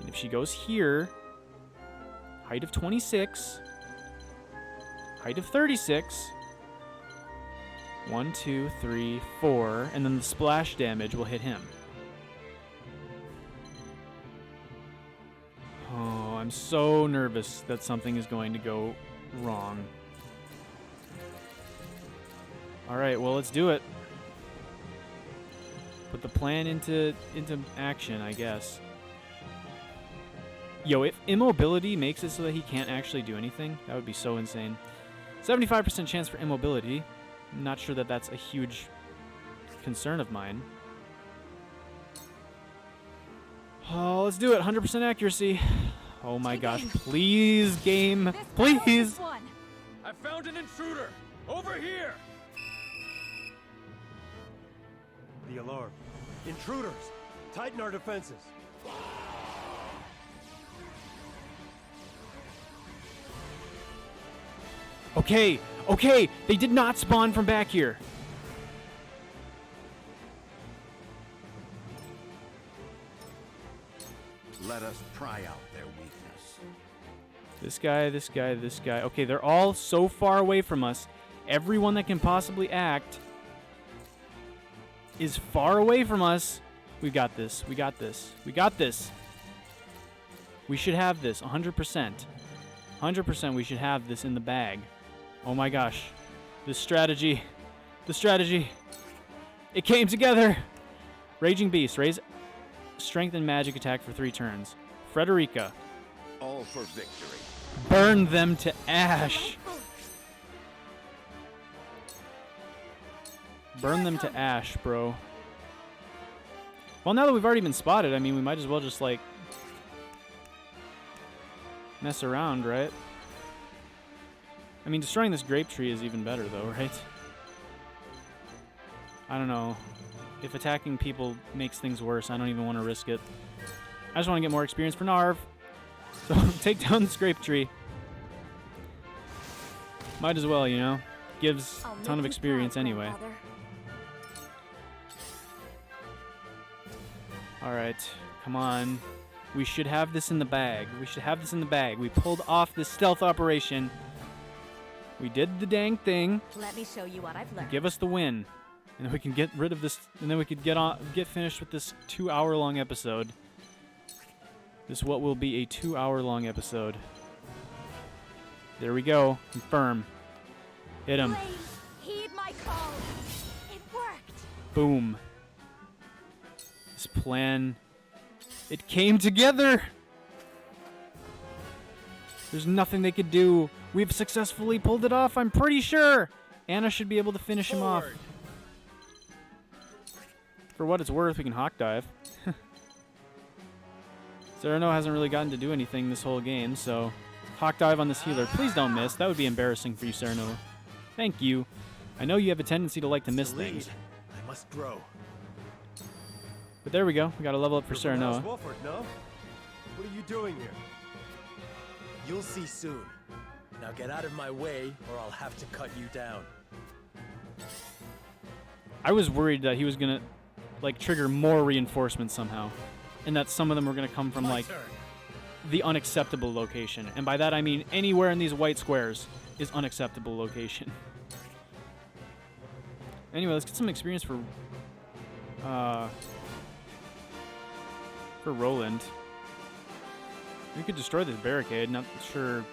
And if she goes here, height of 26, height of 36, 1, 2, 3, 4, and then the splash damage will hit him. Oh, I'm so nervous that something is going to go wrong. Alright, well, let's do it. Put the plan into action, I guess. Yo, if immobility makes it so that he can't actually do anything, that would be so insane. 75% chance for immobility. I'm not sure that that's a huge concern of mine. Oh, let's do it. 100% accuracy. Oh my gosh. Please, game. Please. I found an intruder! Over here! The alarm. Intruders! Tighten our defenses. Okay, okay. They did not spawn from back here. Let us pry out their weakness. This guy, this guy, this guy. Okay, they're all so far away from us. Everyone that can possibly act is far away from us. We got this. We got this. We got this. We should have this. 100%. 100% we should have this in the bag. Oh my gosh. This strategy. The strategy. It came together. Raging Beast. Raise strength and magic attack for 3 turns. Frederica. All for victory. Burn them to ash. Burn them to ash, bro. Well, now that we've already been spotted, I mean, we might as well just, like, mess around, right? I mean, destroying this grape tree is even better, though, right? I don't know. If attacking people makes things worse, I don't even want to risk it. I just want to get more experience for Narv. So, take down this grape tree. Might as well, you know? Gives a ton of experience anyway. Alright, come on. We should have this in the bag. We should have this in the bag. We pulled off this stealth operation. We did the dang thing. Let me show you what I've learned. Give us the win. And then we can get rid of this, and then we could get finished with this 2-hour-long episode. This what will be a 2-hour-long episode. There we go. Confirm. Hit him. Please, heed my call. It worked. Boom. This plan, it came together. There's nothing they could do. We've successfully pulled it off, I'm pretty sure. Anna should be able to finish him off. For what it's worth, we can hawk dive. Serenoa hasn't really gotten to do anything this whole game, so hawk dive on this healer. Please don't miss. That would be embarrassing for you, Serenoa. Thank you. I know you have a tendency to like to miss things. I must grow. But there we go. We got a level up for Serenoa. Wolford, no? What are you doing here? You'll see soon. Now get out of my way, or I'll have to cut you down. I was worried that he was gonna, like, trigger more reinforcements somehow, and that some of them were gonna come from, like, the unacceptable location. And by that I mean anywhere in these white squares is unacceptable location. Anyway, let's get some experience for Roland. We could destroy this barricade. Not sure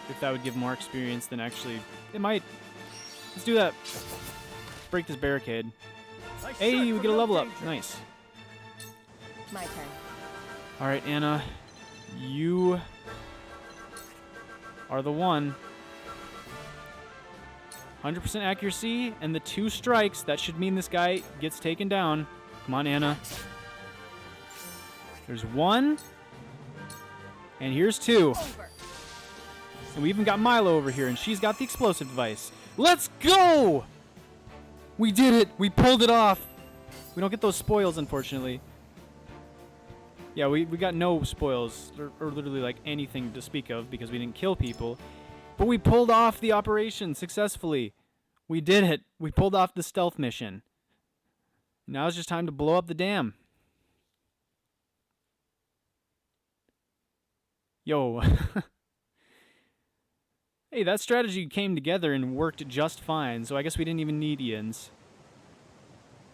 if that would give more experience than actually... It might. Let's do that. Let's break this barricade. Hey, we get a level up. Nice. My turn. All right, Anna. You are the one. 100% accuracy and the 2 strikes. That should mean this guy gets taken down. Come on, Anna. There's 1. And here's 2. Over. And we even got Milo over here, and she's got the explosive device. Let's go! We did it! We pulled it off! We don't get those spoils, unfortunately. Yeah, we got no spoils, or literally like anything to speak of, because we didn't kill people. But we pulled off the operation successfully. We did it. We pulled off the stealth mission. Now it's just time to blow up the dam. Yo. Hey, that strategy came together and worked just fine, so I guess we didn't even need Ian's.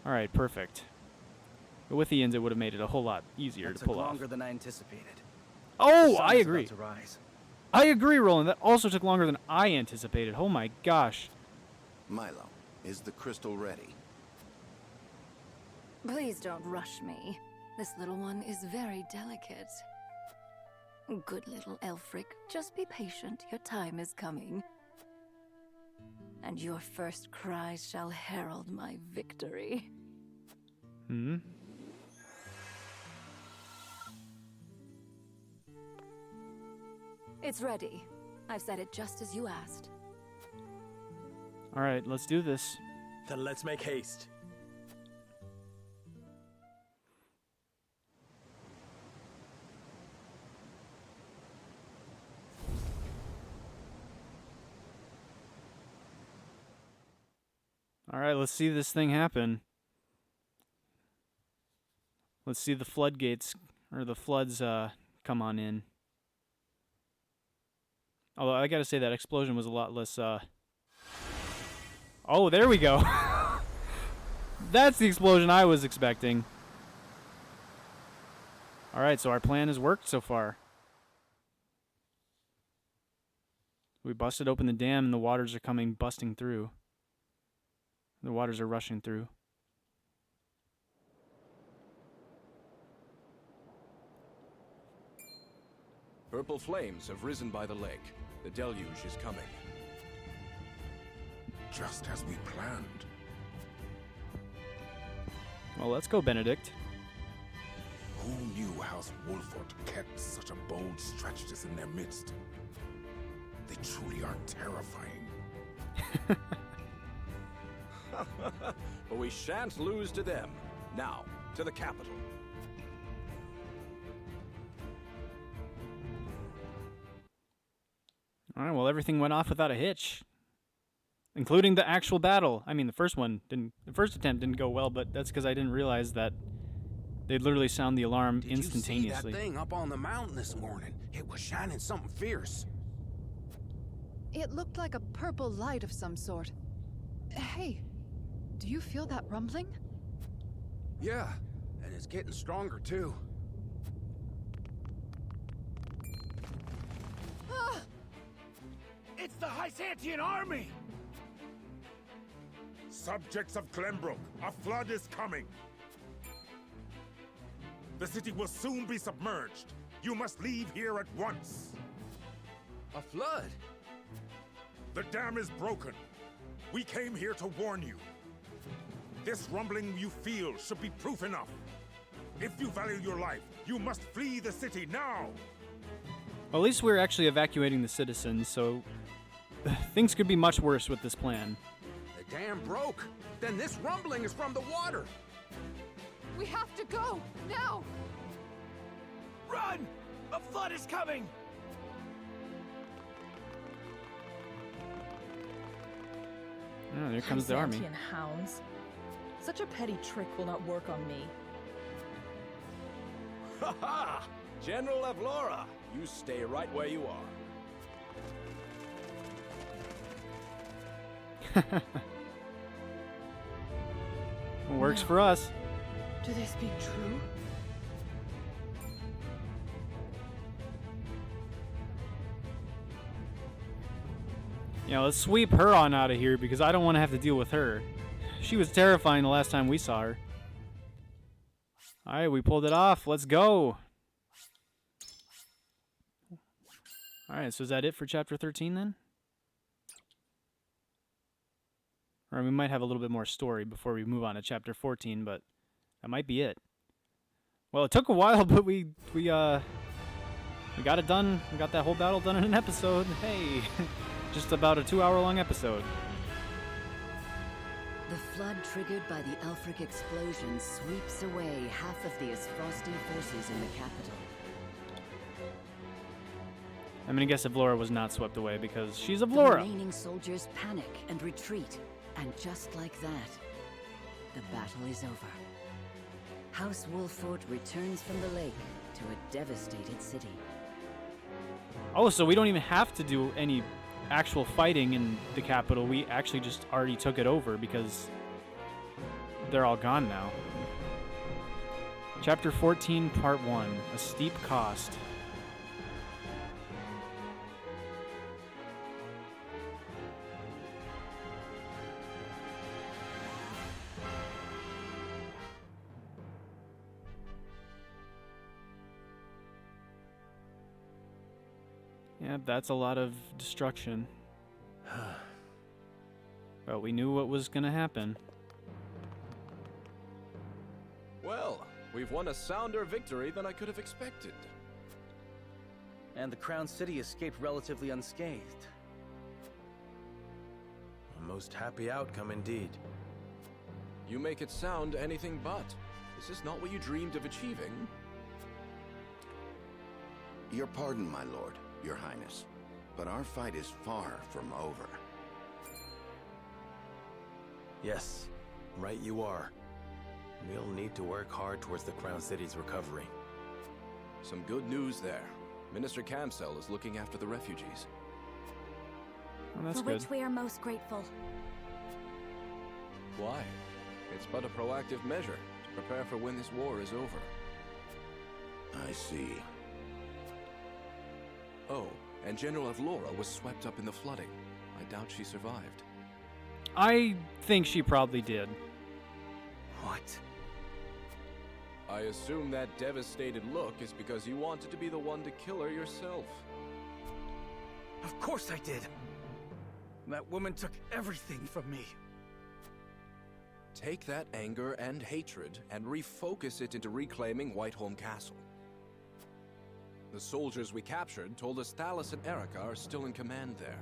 Alright, perfect. But with Ian's, it would have made it a whole lot easier to pull off. longer than I anticipated. Oh, The sun I is agree. about to rise. I agree, Roland. That also took longer than I anticipated. Oh my gosh. Milo, is the crystal ready? Please don't rush me. This little one is very delicate. Good little Elfric, just be patient. Your time is coming. And your first cries shall herald my victory. Hmm? It's ready. I've said it just as you asked. Alright, let's do this. Then let's make haste. Alright, let's see this thing happen. Let's see the floodgates, or the floods, come on in. Although, I gotta say, that explosion was a lot less, Oh, there we go! That's the explosion I was expecting. Alright, so our plan has worked so far. We busted open the dam and the waters are busting through. The waters are rushing through. Purple flames have risen by the lake. The deluge is coming. Just as we planned. Well, let's go, Benedict. Who knew House Wolford kept such a bold strategist in their midst? They truly are terrifying. But we shan't lose to them. Now, to the capital. Alright, well, everything went off without a hitch. Including the actual battle. I mean, the first attempt didn't go well, but that's because I didn't realize that they'd literally sound the alarm instantaneously. Did you see that thing up on the mountain this morning? It was shining something fierce. It looked like a purple light of some sort. Hey, do you feel that rumbling? Yeah, and it's getting stronger too. Ah! It's the Hysantian army! Subjects of Glenbrook, a flood is coming. The city will soon be submerged. You must leave here at once. A flood? The dam is broken. We came here to warn you. This rumbling you feel should be proof enough. If you value your life, you must flee the city now. Well, at least we're actually evacuating the citizens, so things could be much worse with this plan. The dam broke. Then this rumbling is from the water. We have to go, now! Run! A flood is coming! Oh, there comes the army. Byzantian hounds. Such a petty trick will not work on me. Ha ha! General Evlora, you stay right where you are. Works for us. Do they speak true? Yeah, let's sweep her on out of here because I don't want to have to deal with her. She was terrifying the last time we saw her. Alright, we pulled it off. Let's go. Alright, so is that it for chapter 13 then? Or we might have a little bit more story before we move on to chapter 14, but that might be it. Well, it took a while, but we We got it done. We got that whole battle done in an episode. Hey, just about a 2-hour-long episode. The flood triggered by the Elfric explosion sweeps away half of the Frosty forces in the capital. I'm gonna guess Avlora was not swept away because she's The Avlora. remaining soldiers panic and retreat, and just like that, the battle is over. House Wolford returns from the lake to a devastated city. Oh, so we don't even have to do any actual fighting in the capital. We actually just already took it over because they're all gone now. Chapter 14, Part 1, A Steep Cost. Yeah, that's a lot of destruction. But we knew what was gonna happen. Well, we've won a sounder victory than I could have expected. And the Crown City escaped relatively unscathed. A most happy outcome indeed. You make it sound anything but. Is this not what you dreamed of achieving? Your pardon, my lord, your highness, but our fight is far from over. Yes, right you are. We'll need to work hard towards the Crown City's recovery. Some good news there. Minister Camsell is looking after the refugees. Oh, that's For good. which we are most grateful. Why? It's but a proactive measure to prepare for when this war is over. I see. Oh, and General Avlora was swept up in the flooding. I doubt she survived. I think she probably did. What? I assume that devastated look is because you wanted to be the one to kill her yourself. Of course I did! That woman took everything from me. Take that anger and hatred and refocus it into reclaiming Whiteholm Castle. The soldiers we captured told us Thalas and Erica are still in command there.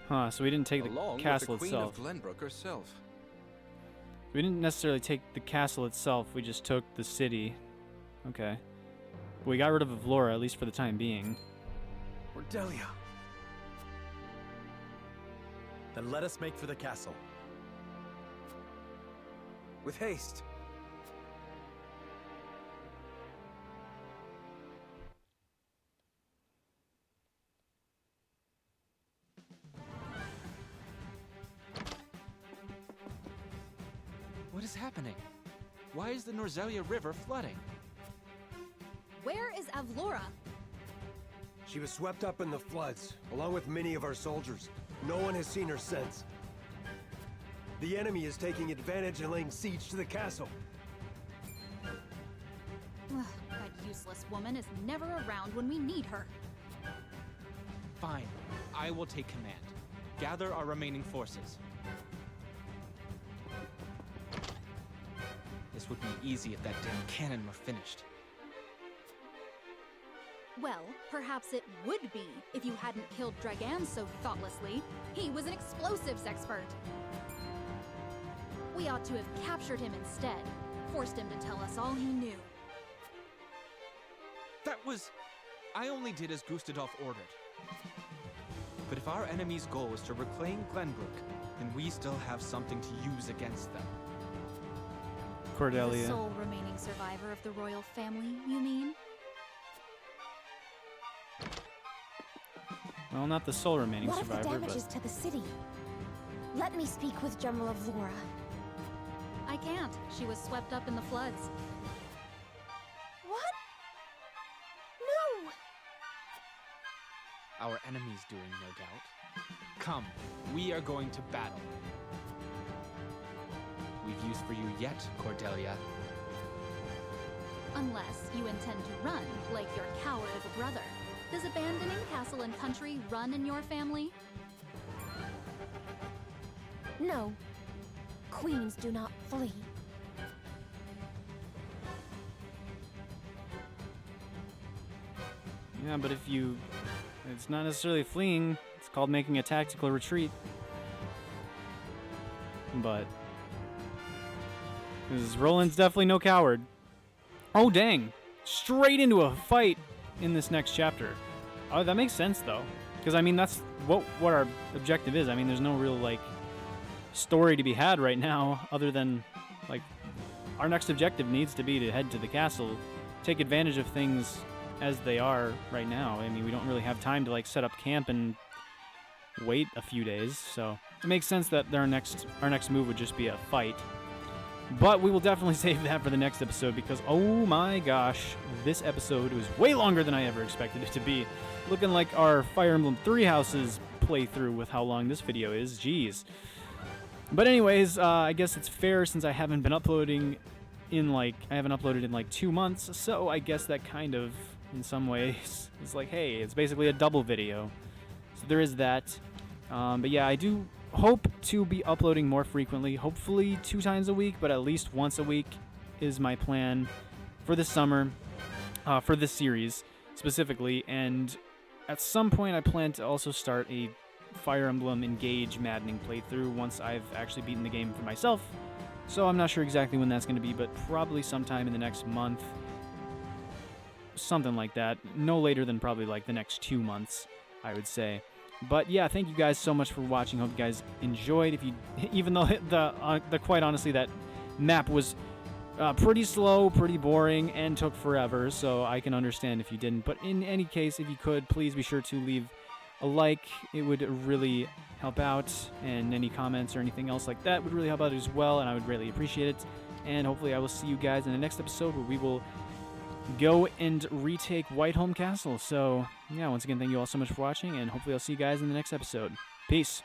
Huh, so we didn't take the Along castle with the itself. Queen of Glenbrook herself. We didn't necessarily take the castle itself, we just took the city. Okay. We got rid of Avlora, at least for the time being. Cordelia. Then let us make for the castle. With haste. What is happening? Why is the Norzelia River flooding? Where is Avlora? She was swept up in the floods, along with many of our soldiers. No one has seen her since. The enemy is taking advantage and laying siege to the castle. Ugh, that useless woman is never around when we need her. Fine, I will take command. Gather our remaining forces. This would be easy if that damn cannon were finished. Well, perhaps it would be if you hadn't killed Dragan so thoughtlessly. He was an explosives expert. We ought to have captured him instead, forced him to tell us all he knew. That was... I only did as Gustadolf ordered. But if our enemy's goal is to reclaim Glenbrook, then we still have something to use against them. Cordelia. The sole remaining survivor of the royal family, you mean? Well, not the sole remaining What if the survivor, damage is but... to the city? Let me speak with General Avlora. I can't. She was swept up in the floods. What? No! Our enemy's doing, no doubt. Come, we are going to battle. We've use for you yet, Cordelia. Unless you intend to run, like your coward of a brother. Does abandoning castle and country run in your family? No. Queens do not flee. Yeah, but if you... It's not necessarily fleeing. It's called making a tactical retreat. But... Because Roland's definitely no coward. Oh, dang. Straight into a fight in this next chapter. Oh, that makes sense, though. Because, I mean, that's what our objective is. I mean, there's no real, like, story to be had right now, other than, like, our next objective needs to be to head to the castle, take advantage of things as they are right now. I mean, we don't really have time to, like, set up camp and wait a few days, so it makes sense that our next move would just be a fight. But we will definitely save that for the next episode because, oh my gosh, this episode was way longer than I ever expected it to be. Looking like our Fire Emblem 3 Houses playthrough with how long this video is. Jeez. But anyways, I guess it's fair since I haven't been uploading in like 2 months, so I guess that kind of, in some ways, is like, hey, it's basically a double video. So there is that. But yeah, I do hope to be uploading more frequently, hopefully 2 times a week, but at least once a week is my plan for the summer, for this series specifically. And at some point I plan to also start a Fire Emblem Engage Maddening playthrough once I've actually beaten the game for myself. So I'm not sure exactly when that's going to be, but probably sometime in the next month, something like that. No later than probably like the next 2 months, I would say. But yeah, thank you guys so much for watching. Hope you guys enjoyed. If you, even though the quite honestly, that map was pretty slow, pretty boring, and took forever, so I can understand if you didn't. But in any case, if you could, please be sure to leave a like. It would really help out, and any comments or anything else like that would really help out as well, and I would greatly appreciate it. And hopefully I will see you guys in the next episode where we will go and retake Whiteholm Castle. So yeah, once again, thank you all so much for watching, and hopefully I'll see you guys in the next episode. Peace.